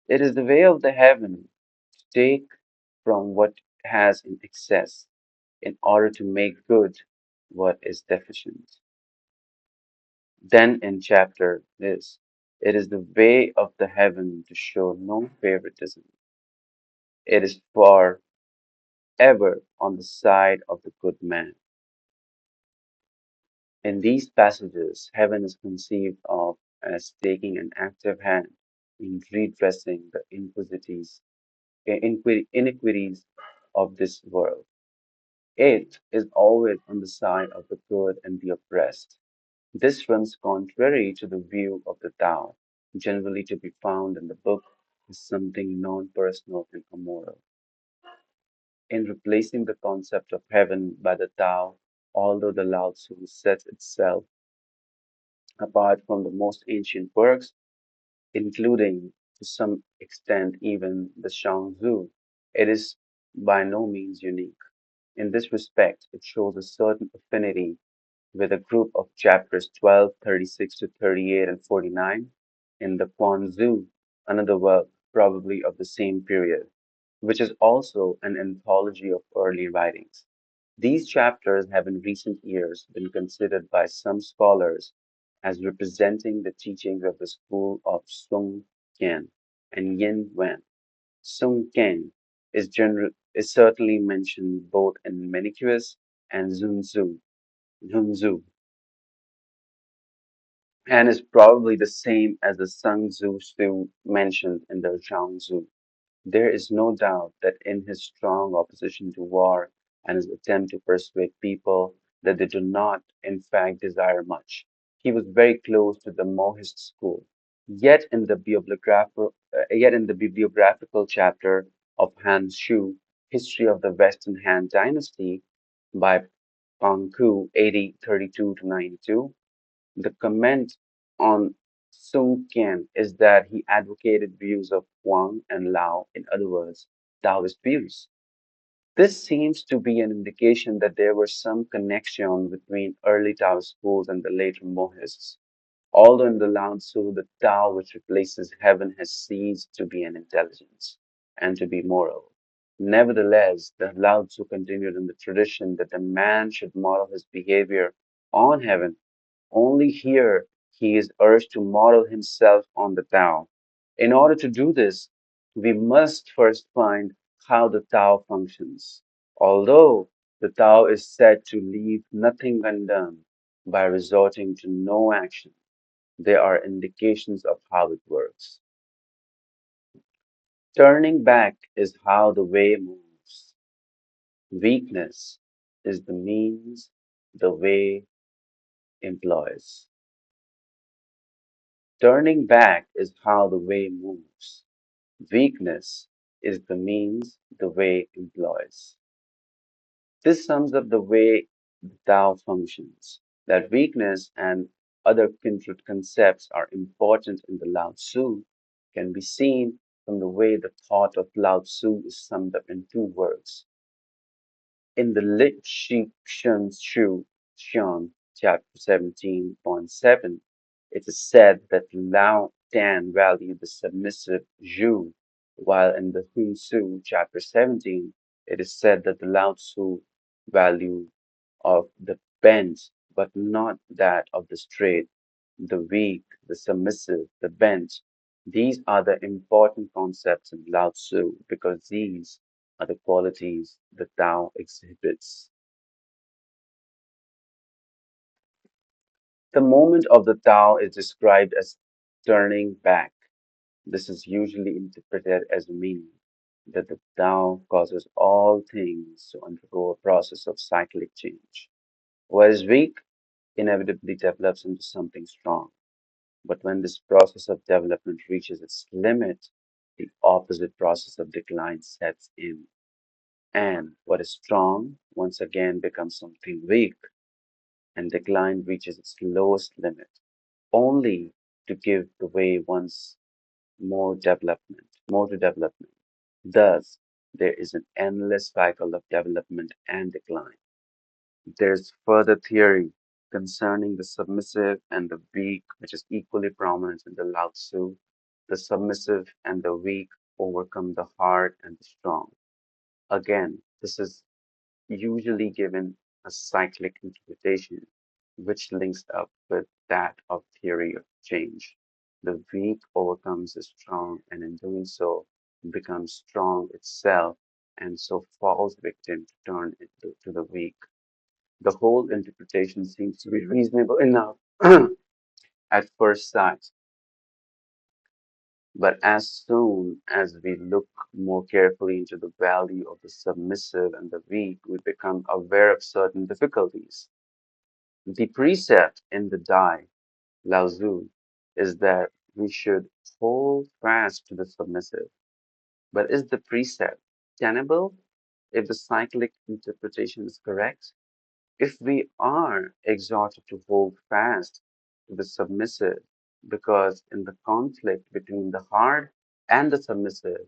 S1: It is the way of the heaven to take from what has in excess in order to make good what is deficient. Then in chapter this, it is the way of the heaven to show no favoritism. It is forever on the side of the good man. In these passages, heaven is conceived of as taking an active hand in redressing the iniquities of this world. It is always on the side of the good and the oppressed. This runs contrary to the view of the Tao, generally to be found in the book as something non-personal and amoral. In replacing the concept of heaven by the Tao, although the Lao Tzu sets itself apart from the most ancient works, including to some extent even the Zhu, it is by no means unique. In this respect, it shows a certain affinity with a group of chapters 12, 36 to 38 and 49 in the Zhu, another work probably of the same period, which is also an anthology of early writings. These chapters have in recent years been considered by some scholars as representing the teachings of the school of Sung Kyan and Yin Wen. Sung Kyan is certainly mentioned both in Manichaeist and Zunzu, and is probably the same as the Sun Tzu mentioned in the Zhangzu. There is no doubt that in his strong opposition to war and his attempt to persuade people that they do not, in fact, desire much, he was very close to the Mohist school. Yet in the bibliographical chapter of Han Shu, History of the Western Han Dynasty by Pang Ku, 8032 to 92, the comment on Sung Kyan is that he advocated views of Huang and Lao, in other words, Taoist views. This seems to be an indication that there was some connection between early Tao schools and the later Mohists. Although in the Lao Tzu, the Tao which replaces heaven has ceased to be an intelligence and to be moral. Nevertheless, the Lao Tzu continued in the tradition that the man should model his behavior on heaven. Only here he is urged to model himself on the Tao. In order to do this, we must first find how the Tao functions. Although the Tao is said to leave nothing undone by resorting to no action, there are indications of how it works. Turning back is how the way moves. Weakness is the means the way employs. Turning back is how the way moves. Weakness is the means the way employs. This sums up the way the Tao functions. That weakness and other kindred concepts are important in the Lao Tzu can be seen from the way the thought of Lao Tzu is summed up in two words. In the Lit Shi Shun Shu Xian, chapter 17.7, it is said that Lao Dan valued the submissive Zhu, while in the Hun Su, chapter 17, it is said that the Lao Tzu value of the bent, but not that of the straight, the weak, the submissive, the bent. These are the important concepts in Lao Tzu because these are the qualities the Tao exhibits. The moment of the Tao is described as turning back. This is usually interpreted as meaning that the Tao causes all things to undergo a process of cyclic change. What is weak inevitably develops into something strong. But when this process of development reaches its limit, the opposite process of decline sets in. And what is strong once again becomes something weak, and decline reaches its lowest limit, only to give the way once more to development. Thus, there is an endless cycle of development and decline. There's further theory concerning the submissive and the weak, which is equally prominent in the Lao Tzu. The submissive and the weak overcome the hard and the strong. Again, this is usually given a cyclic interpretation, which links up with that of theory of change. The weak overcomes the strong, and in doing so, becomes strong itself, and so falls victim to turn into to the weak. The whole interpretation seems to be reasonable enough at first sight, but as soon as we look more carefully into the value of the submissive and the weak, we become aware of certain difficulties. The precept in the Dai, Lao Tzu, is that we should hold fast to the submissive. But is the precept tenable if the cyclic interpretation is correct? If we are exhorted to hold fast to the submissive, because in the conflict between the hard and the submissive,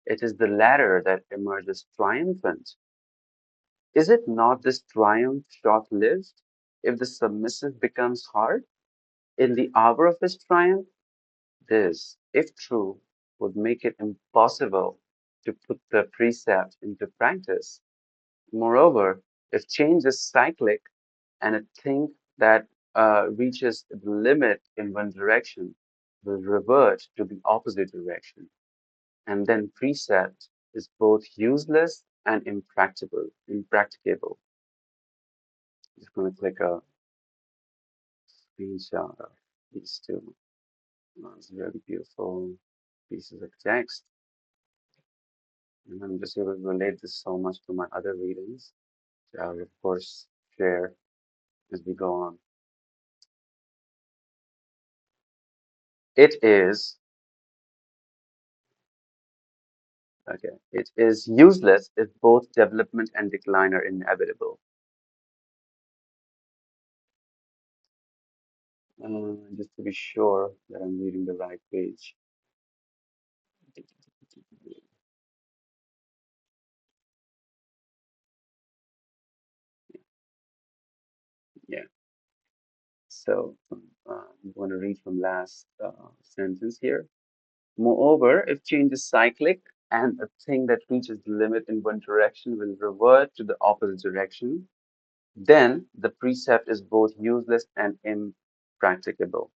S1: it is the latter that emerges triumphant. Is it not this triumph short lived if the submissive becomes hard in the hour of his triumph? This, if true, would make it impossible to put the precept into practice. Moreover, if change is cyclic, and a thing that reaches the limit in one direction will revert to the opposite direction. And then precept is both useless and impracticable. Just going to click a screenshot of these two. It's really beautiful pieces of text. And I'm just able to relate this so much to my other readings. So I will, of course, share as we go on. It is Okay. It is useless if both development and decline are inevitable. Just to be sure that I'm reading the right page. I'm going to read from last sentence here. Moreover, if change is cyclic and a thing that reaches the limit in one direction will revert to the opposite direction, then the precept is both useless and impracticable.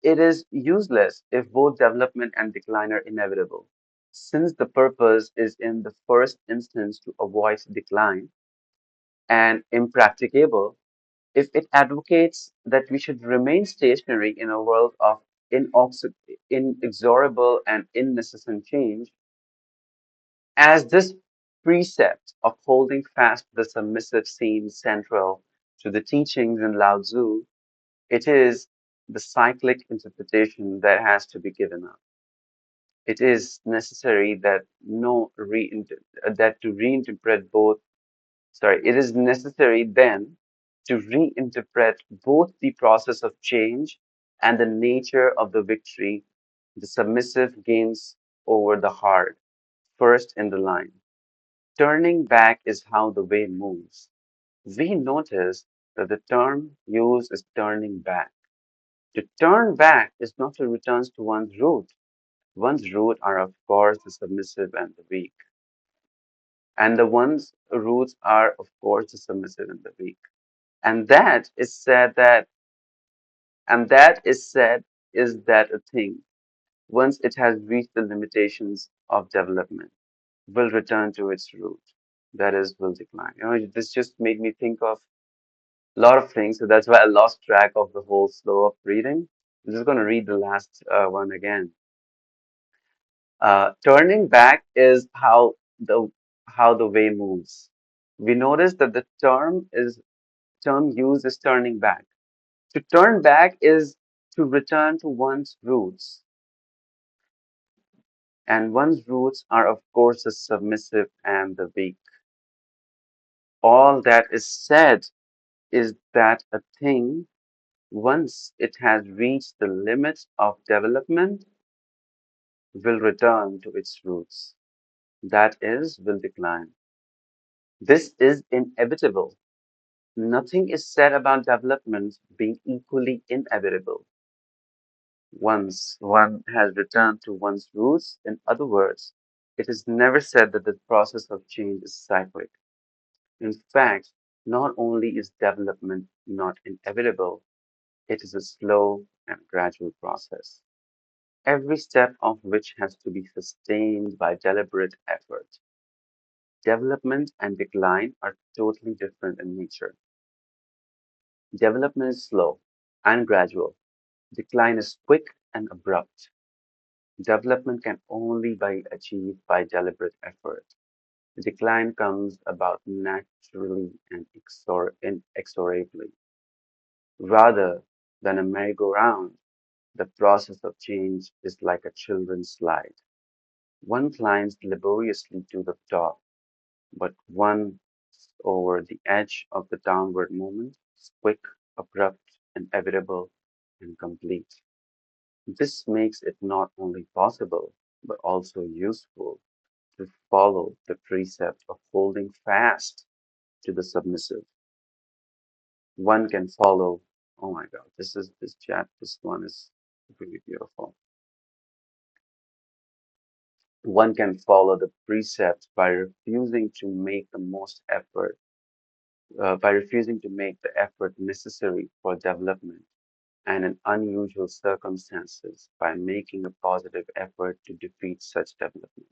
S1: It is useless if both development and decline are inevitable, since the purpose is in the first instance to avoid decline, and impracticable if it advocates that we should remain stationary in a world of inexorable and incessant change, as this precept of holding fast the submissive seems central to the teachings in Lao Tzu. It is the cyclic interpretation that has to be given up. It is necessary that no that to reinterpret both. Sorry, it is necessary then to reinterpret both the process of change and the nature of the victory the submissive gains over the hard, first in the line. Turning back is how the way moves. We notice that the term used is turning back. To turn back is not to return to one's root. One's root are, of course, the submissive and the weak. And the one's roots are, of course, the submissive and the weak. And that is said that, and that is said is that a thing, once it has reached the limitations of development, will return to its root. That is, will decline. This just made me think of a lot of things. So that's why I lost track of the whole flow of reading. I'm just going to read the last one again. Turning back is how the way moves. We notice that the term used is turning back. To turn back is to return to one's roots, and one's roots are, of course, the submissive and the weak. All that is said is that a thing, once it has reached the limits of development, will return to its roots. That is, will decline. This is inevitable. Nothing is said about development being equally inevitable. Once one has returned to one's roots, in other words, it is never said that the process of change is cyclic. In fact, not only is development not inevitable, it is a slow and gradual process, every step of which has to be sustained by deliberate effort. Development and decline are totally different in nature. Development is slow and gradual. Decline is quick and abrupt. Development can only be achieved by deliberate effort. Decline comes about naturally and inexorably. Rather than a merry-go-round, the process of change is like a children's slide. One climbs laboriously to the top, but once over the edge of the downward movement is quick, abrupt, inevitable, and complete. This makes it not only possible, but also useful to follow the precept of holding fast to the submissive. One can follow, oh my God, this one is really beautiful. One can follow the precept by refusing to make the most effort, by refusing to make the effort necessary for development and in unusual circumstances by making a positive effort to defeat such development.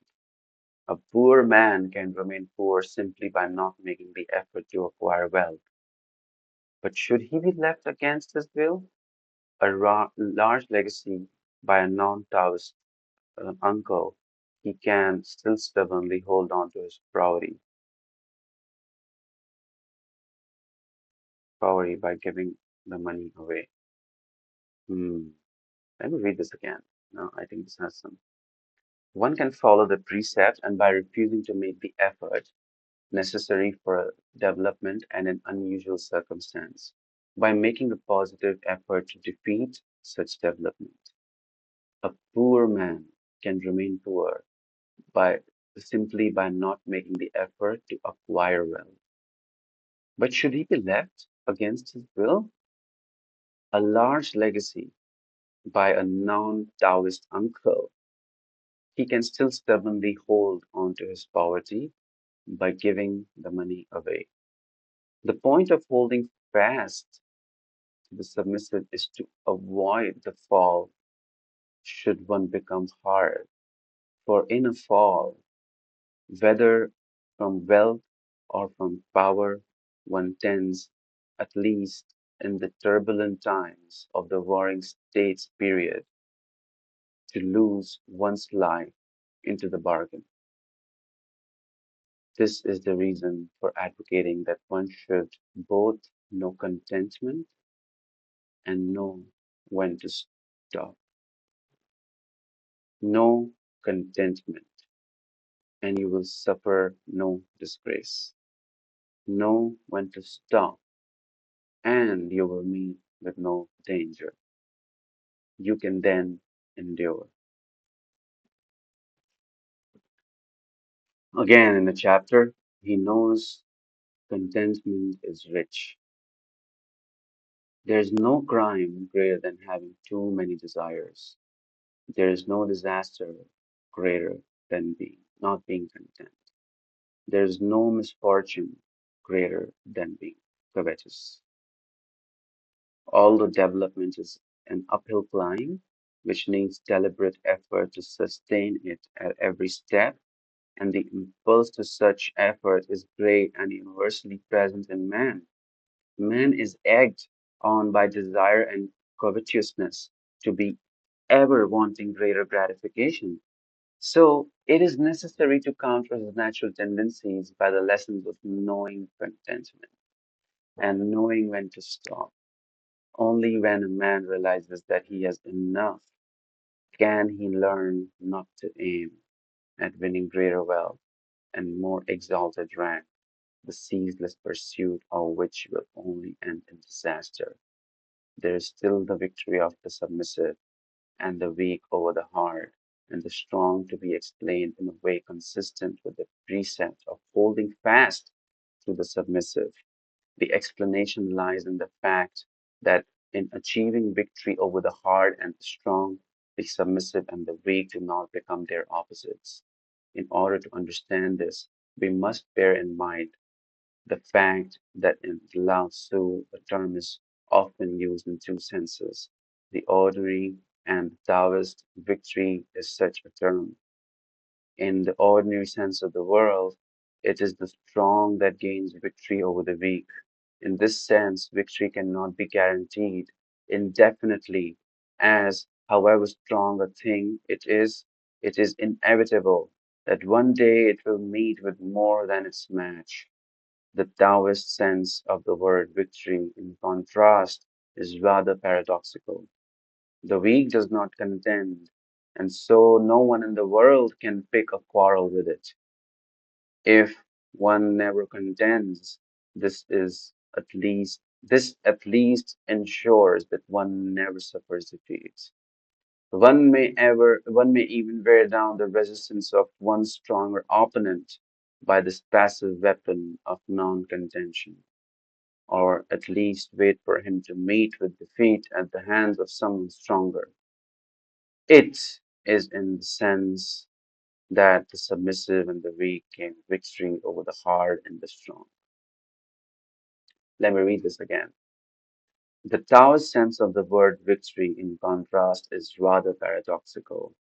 S1: A poor man can remain poor simply by not making the effort to acquire wealth. But should he be left against his will? A large legacy by a non-Taoist uncle, he can still stubbornly hold on to his poverty by giving the money away. Hmm. Let me read this again. No, I think this has some. One can follow the precept and by refusing to make the effort necessary for development and an unusual circumstance, by making a positive effort to defeat such development. A poor man can remain poor by simply by not making the effort to acquire wealth. But should he be left against his will? a large legacy by a non-Taoist uncle, he can still stubbornly hold on to his poverty by giving the money away. The point of holding fast to the submissive is to avoid the fall should one become hard. For in a fall, whether from wealth or from power, one tends, at least in the turbulent times of the Warring States period, to lose one's life into the bargain. This is the reason for advocating that one should both know contentment and know when to stop. Know contentment, and you will suffer no disgrace. Know when to stop, and you will meet with no danger. You can then endure. Again, in the chapter, he knows contentment is rich. There is no crime greater than having too many desires. There is no disaster greater than not being content. There is no misfortune greater than being covetous. Although development is an uphill climb, which needs deliberate effort to sustain it at every step, and the impulse to such effort is great and universally present in man. Man is egged on by desire and covetousness to be ever wanting greater gratification. So it is necessary to counter his natural tendencies by the lessons of knowing contentment and knowing when to stop. Only when a man realizes that he has enough can he learn not to aim at winning greater wealth and more exalted rank, the ceaseless pursuit of which will only end in disaster. There is still the victory of the submissive and the weak over the hard, and the strong to be explained in a way consistent with the precept of holding fast to the submissive. The explanation lies in the fact that in achieving victory over the hard and the strong, the submissive and the weak do not become their opposites. In order to understand this, we must bear in mind the fact that in Lao Tzu, a term is often used in two senses. The ordinary and Taoist victory is such a term. In the ordinary sense of the word, it is the strong that gains victory over the weak. In this sense, victory cannot be guaranteed indefinitely, as however strong a thing it is inevitable that one day it will meet with more than its match. The Taoist sense of the word victory, in contrast, is rather paradoxical. The weak does not contend, and so no one in the world can pick a quarrel with it. If one never contends, this at least ensures that one never suffers defeat. One may even wear down the resistance of one stronger opponent by this passive weapon of non-contention, or at least wait for him to meet with defeat at the hands of someone stronger. It is in the sense that the submissive and the weak gain victory over the hard and the strong. Let me read this again. The Taoist sense of the word victory, in contrast, is rather paradoxical.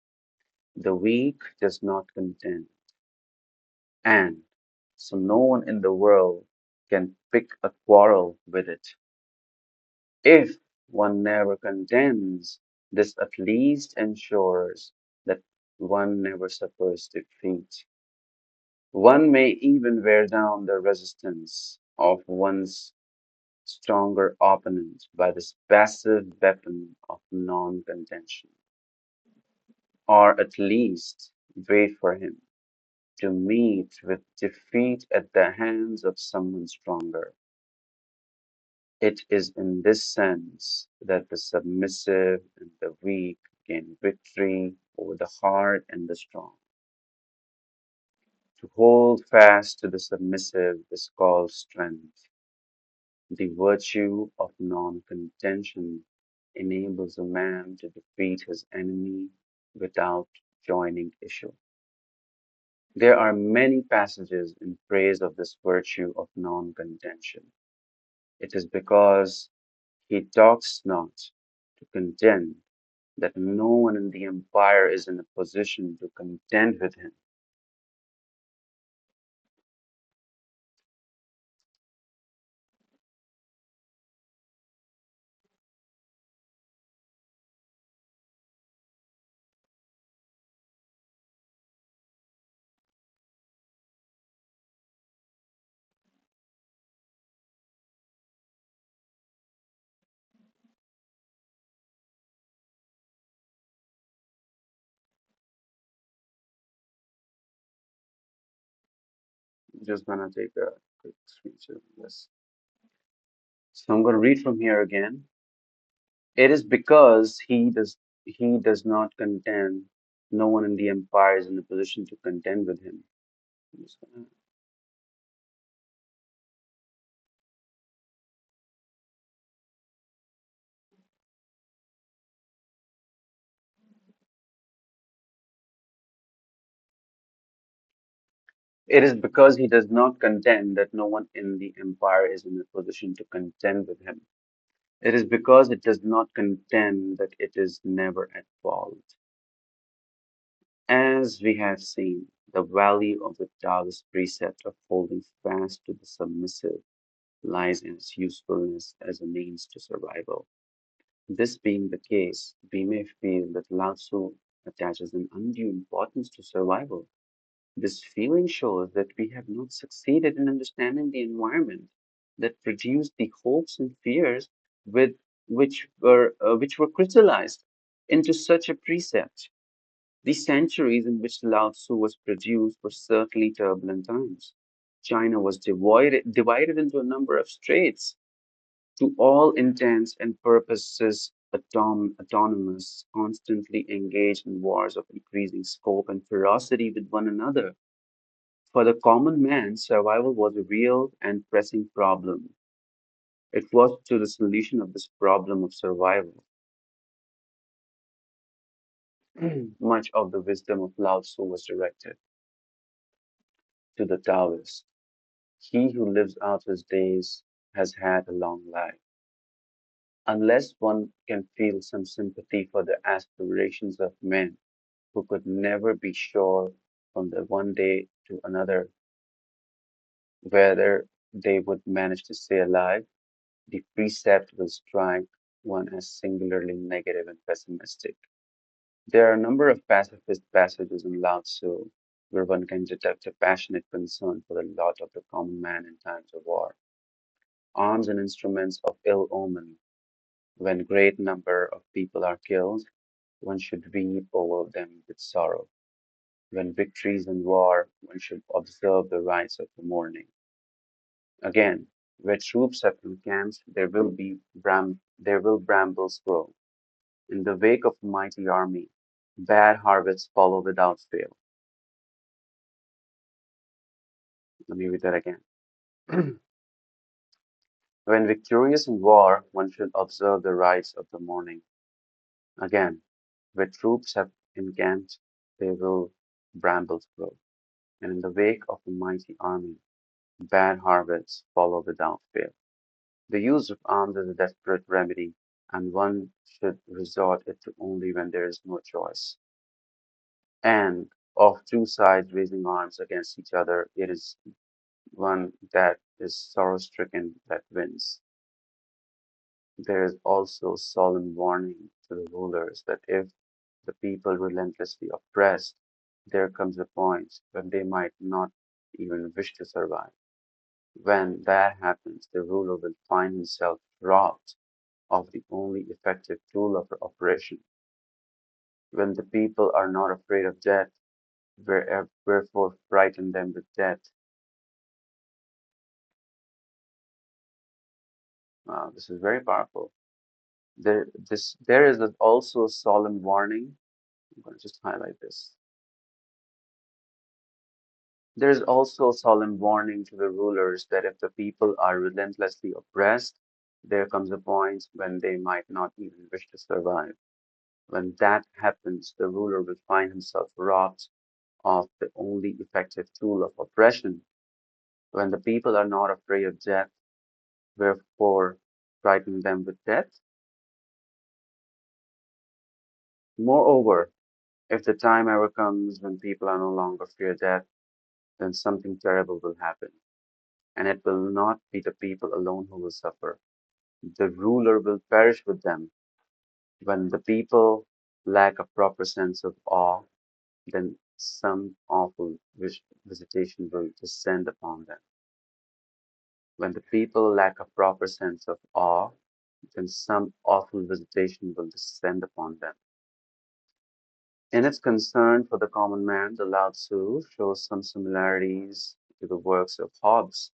S1: The weak does not contend, and so no one in the world can pick a quarrel with it. If one never contends, this at least ensures that one never suffers defeat. One may even wear down the resistance of one's stronger opponent by this passive weapon of non-contention, or at least wait for him to meet with defeat at the hands of someone stronger. It is in this sense that the submissive and the weak gain victory over the hard and the strong. To hold fast to the submissive is called strength. The virtue of non contention enables a man to defeat his enemy without joining issue. There are many passages in praise of this virtue of non-contention. It is because he talks not to contend that no one in the empire is in a position to contend with him. I'm just gonna take a quick screenshot of this. So I'm gonna read from here again. It is because he does not contend, no one in the empire is in a position to contend with him. I'm just gonna- It is because he does not contend that no one in the empire is in a position to contend with him. It is because it does not contend that it is never at fault. As we have seen, the value of the Taoist precept of holding fast to the submissive lies in its usefulness as a means to survival. This being the case, we may feel that Lao Tzu attaches an undue importance to survival. This feeling shows that we have not succeeded in understanding the environment that produced the hopes and fears with which were crystallized into such a precept. The centuries in which Lao Tzu was produced were certainly turbulent times. China was divided into a number of states, to all intents and purposes autonomous, constantly engaged in wars of increasing scope and ferocity with one another. For the common man, survival was a real and pressing problem. It was to the solution of this problem of survival much of the wisdom of Lao Tzu was directed. To the Taoist, he who lives out his days has had a long life. Unless one can feel some sympathy for the aspirations of men who could never be sure from the one day to another whether they would manage to stay alive, the precept will strike one as singularly negative and pessimistic. There are a number of pacifist passages in Lao Tzu where one can detect a passionate concern for the lot of the common man in times of war. Arms and instruments of ill omen. When great number of people are killed, one should weep over them with sorrow. When victories in war, one should observe the rites of the mourning. Again, where troops have encamped, there will brambles grow. In the wake of a mighty army, bad harvests follow without fail. Let me read that again. When victorious in war, one should observe the rites of the mourning. Again, where troops have encamped, there will brambles grow. And in the wake of a mighty army, bad harvests follow without fail. The use of arms is a desperate remedy, and one should resort it to only when there is no choice. And of two sides raising arms against each other, it is one that is sorrow-stricken that wins. There is also solemn warning to the rulers that if the people relentlessly oppressed, there comes a point when they might not even wish to survive. When that happens, the ruler will find himself robbed of the only effective tool of operation. When the people are not afraid of death, wherefore frighten them with death. This is very powerful. There is also a solemn warning. I'm going to just highlight this. There is also a solemn warning to the rulers that if the people are relentlessly oppressed, there comes a point when they might not even wish to survive. When that happens, the ruler will find himself robbed of the only effective tool of oppression. When the people are not afraid of death, wherefore frighten them with death? Moreover, if the time ever comes when people are no longer fear death, then something terrible will happen. And it will not be the people alone who will suffer. The ruler will perish with them. When the people lack a proper sense of awe, then some awful visitation will descend upon them. When the people lack a proper sense of awe, then some awful visitation will descend upon them. In its concern for the common man, the Lao Tzu shows some similarities to the works of Hobbes,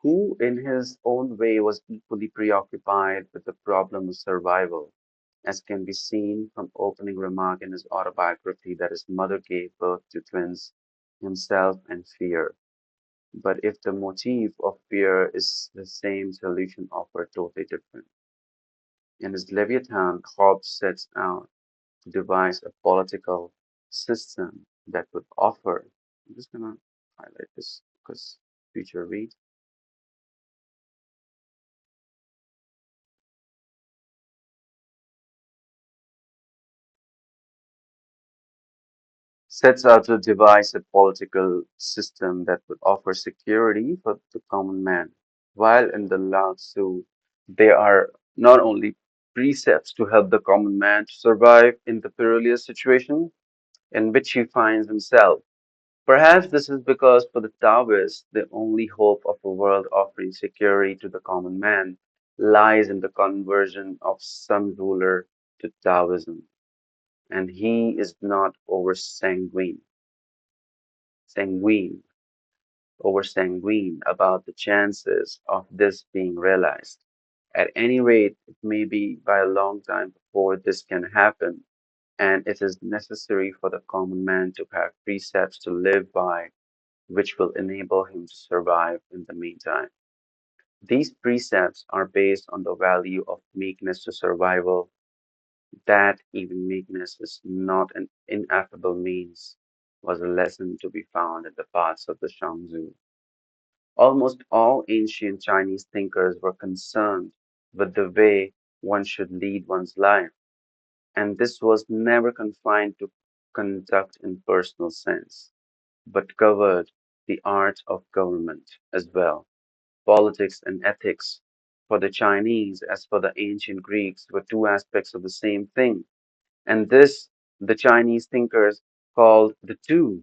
S1: who, in his own way, was equally preoccupied with the problem of survival, as can be seen from opening remark in his autobiography that his mother gave birth to twins, himself and fear. But if the motive of fear is the same, solution offered totally different. In his Leviathan, Hobbes sets out to devise a political system that would offer. I'm just gonna highlight this because future read. Sets out to devise a political system that would offer security for the common man. While in the Lao Tzu, there are not only precepts to help the common man to survive in the perilous situation in which he finds himself. Perhaps this is because for the Taoists, the only hope of a world offering security to the common man lies in the conversion of some ruler to Taoism, and he is not sanguine, over sanguine about the chances of this being realized. At any rate, it may be by a long time before this can happen, and it is necessary for the common man to have precepts to live by which will enable him to survive in the meantime. These precepts are based on the value of meekness to survival, that even meekness is not an ineffable means, was a lesson to be found in the paths of the Shangzu. Almost all ancient Chinese thinkers were concerned with the way one should lead one's life, and this was never confined to conduct in personal sense, but covered the art of government as well. Politics and ethics, for the Chinese as for the ancient Greeks, were two aspects of the same thing, and this the Chinese thinkers called the two.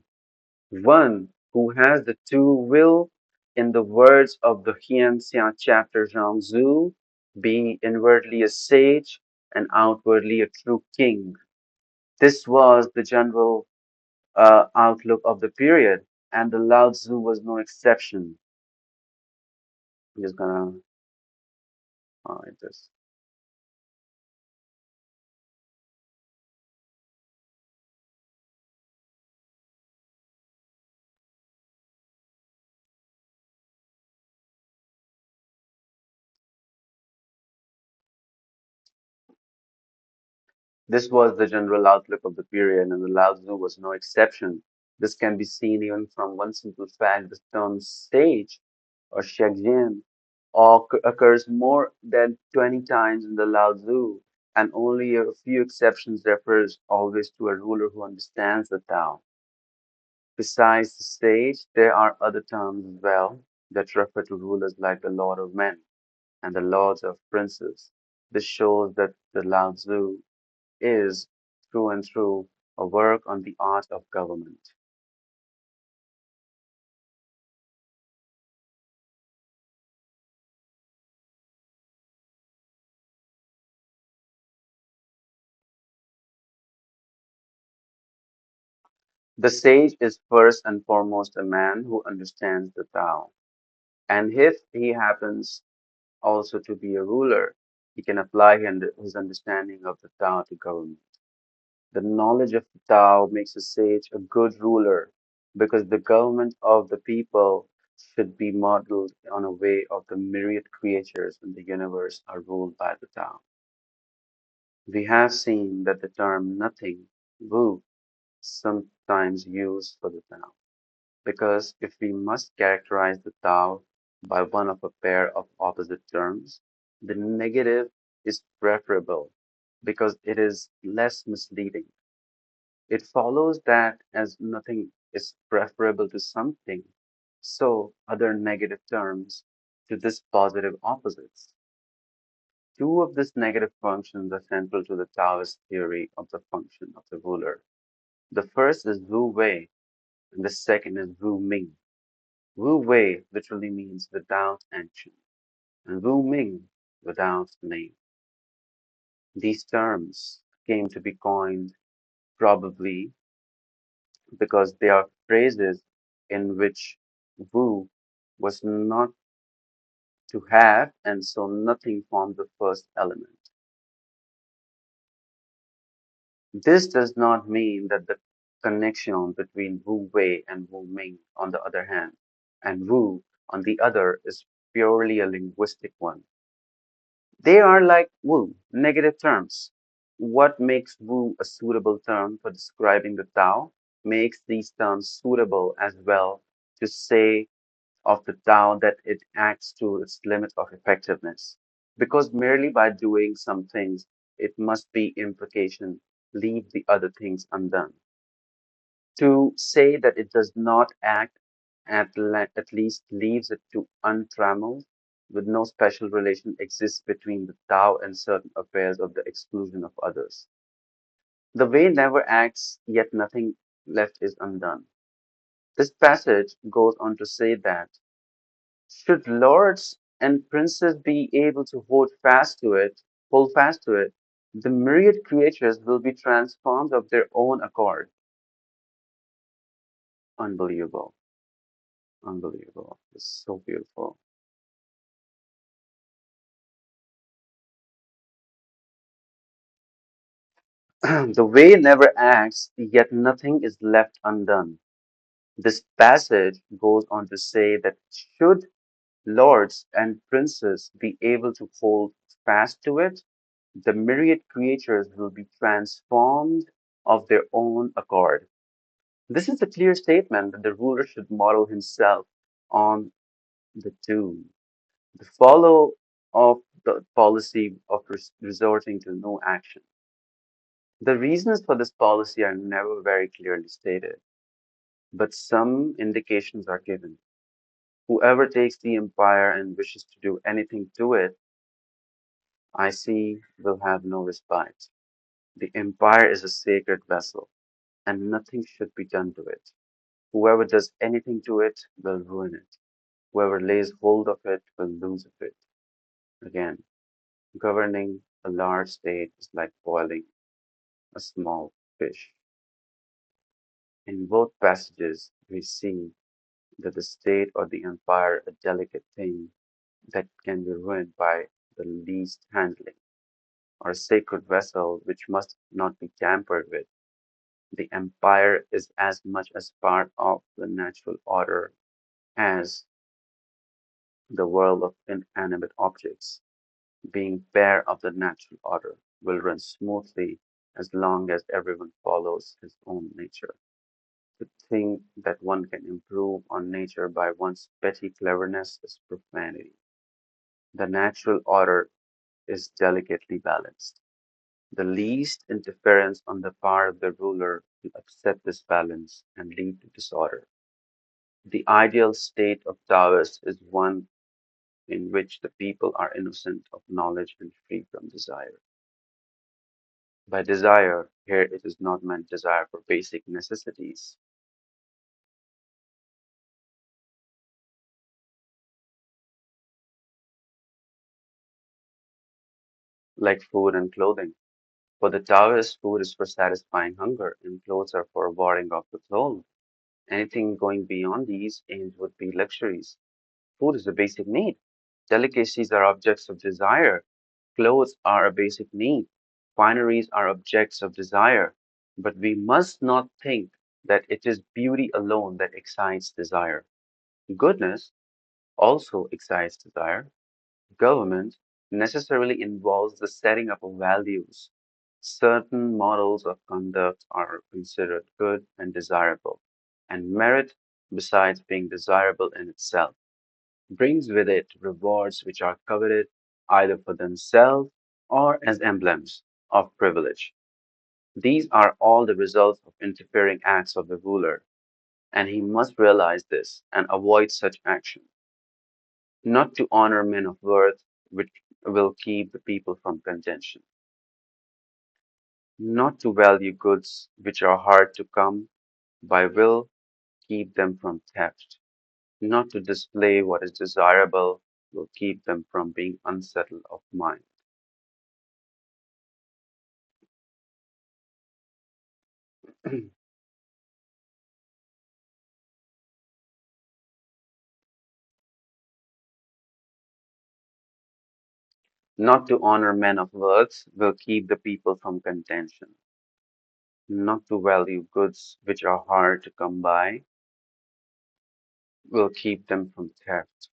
S1: One who has the two will, in the words of the Hianxia chapter Zhangzu, be inwardly a sage and outwardly a true king. This was the general outlook of the period, and the Lao Tzu was no exception. I'm just gonna highlight this. This was the general outlook of the period, and the Lao Tzu was no exception. This can be seen even from one simple fact: the term sage or Shagyin occurs more than 20 times in the Lao Tzu, and only a few exceptions refers always to a ruler who understands the Tao. Besides the sage, there are other terms as well that refer to rulers like the Lord of Men and the Lords of Princes. This shows that the Lao Tzu is, through and through, a work on the art of government. The sage is first and foremost a man who understands the Tao. And if he happens also to be a ruler, he can apply his understanding of the Tao to government. The knowledge of the Tao makes a sage a good ruler because the government of the people should be modeled on a way of the myriad creatures in the universe are ruled by the Tao. We have seen that the term nothing, Wu, sometimes used for the Tao, because if we must characterize the Tao by one of a pair of opposite terms, the negative is preferable because it is less misleading. It follows that as nothing is preferable to something, so other negative terms to this positive opposites. Two of these negative functions are central to the Taoist theory of the function of the ruler. The first is Wu Wei, and the second is Wu Ming. Wu Wei literally means without action, and Wu Ming without name. These terms came to be coined probably because they are phrases in which Wu was not to have, and so nothing formed the first element. This does not mean that the connection between Wu Wei and Wu Ming, on the other hand, and Wu, on the other, is purely a linguistic one. They are like Wu, negative terms. What makes Wu a suitable term for describing the Tao makes these terms suitable as well to say of the Tao that it acts to its limit of effectiveness. Because merely by doing some things, it must be implication, leave the other things undone. To say that it does not act at least leaves it to untrammeled, with no special relation exists between the Tao and certain affairs of the exclusion of others. The way never acts, yet nothing left is undone. This passage goes on to say that should lords and princes be able to hold fast to it, the myriad creatures will be transformed of their own accord. Unbelievable. Unbelievable. It's so beautiful. The way never acts, yet nothing is left undone. This passage goes on to say that should lords and princes be able to hold fast to it, the myriad creatures will be transformed of their own accord. This is a clear statement that the ruler should model himself on the two. The follow of the policy of resorting to no action. The reasons for this policy are never very clearly stated, but some indications are given. Whoever takes the empire and wishes to do anything to it, I see, will have no respite. The empire is a sacred vessel, and nothing should be done to it. Whoever does anything to it will ruin it. Whoever lays hold of it will lose of it. Again, governing a large state is like boiling a small fish. In both passages, we see that the state or the empire a delicate thing that can be ruined by the least handling, or a sacred vessel which must not be tampered with. The empire is as much as part of the natural order as the world of inanimate objects, being pair of the natural order, will run smoothly as long as everyone follows his own nature. To think that one can improve on nature by one's petty cleverness is profanity. The natural order is delicately balanced. The least interference on the part of the ruler will upset this balance and lead to disorder. The ideal state of Taoist is one in which the people are innocent of knowledge and free from desire. By desire, here it is not meant desire for basic necessities like food and clothing. For the Taoist, food is for satisfying hunger, and clothes are for warding off the cold. Anything going beyond these aims would be luxuries. Food is a basic need. Delicacies are objects of desire. Clothes are a basic need. Fineries are objects of desire. But we must not think that it is beauty alone that excites desire. Goodness also excites desire. Government necessarily involves the setting up of values. Certain models of conduct are considered good and desirable, and merit, besides being desirable in itself, brings with it rewards which are coveted either for themselves or as emblems of privilege. These are all the results of interfering acts of the ruler, and he must realize this and avoid such action. Not to honor men of worth, which will keep the people from contention. Not to value goods which are hard to come by will keep them from theft. Not to display what is desirable will keep them from being unsettled of mind. Not to honor men of worth will keep the people from contention. Not to value goods which are hard to come by will keep them from theft.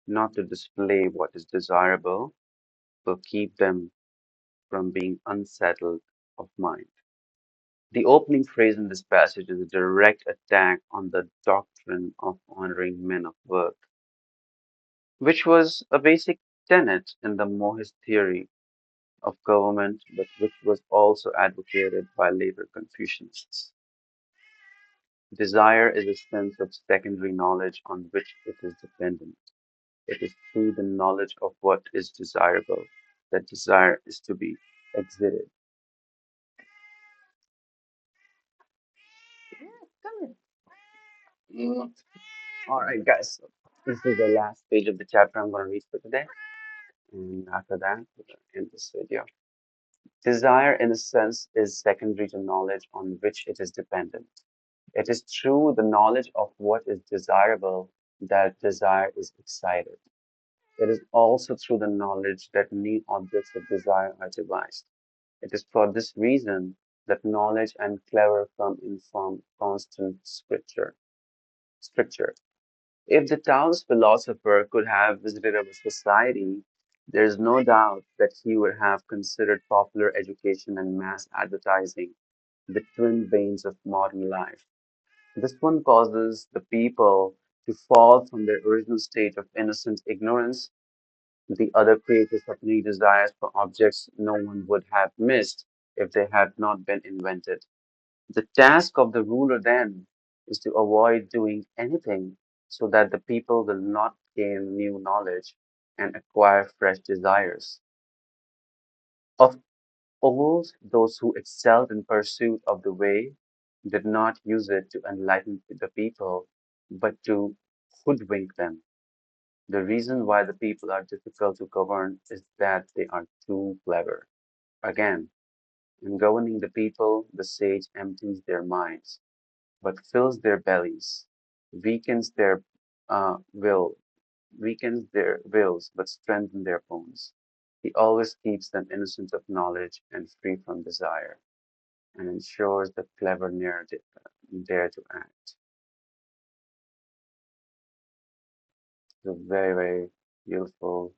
S1: Not to display what is desirable will keep them from being unsettled of mind. The opening phrase in this passage is a direct attack on the doctrine of honoring men of worth, which was a basic tenet in the Mohist theory of government, but which was also advocated by later Confucianists. Desire is a sense of secondary knowledge on which it is dependent. It is through the knowledge of what is desirable that desire is to be exhibited. All right, guys. So this is the last page of the chapter I'm going to read for today. And after that, we're going to end this video. Desire, in a sense, is secondary to knowledge on which it is dependent. It is through the knowledge of what is desirable that desire is excited. It is also through the knowledge that new objects of desire are devised. It is for this reason that knowledge and clever come in from constant scripture. If the Taoist philosopher could have visited our society, there is no doubt that he would have considered popular education and mass advertising the twin veins of modern life. This one causes the people to fall from their original state of innocent ignorance. The other creates a new desires for objects no one would have missed if they had not been invented. The task of the ruler then is to avoid doing anything so that the people will not gain new knowledge and acquire fresh desires. Of old, those who excelled in pursuit of the way did not use it to enlighten the people, but to hoodwink them. The reason why the people are difficult to govern is that they are too clever. Again, in governing the people, the sage empties their minds but fills their bellies, weakens their will, weakens their wills, but strengthens their bones. He always keeps them innocent of knowledge and free from desire, and ensures the clever dare to act. So very, very beautiful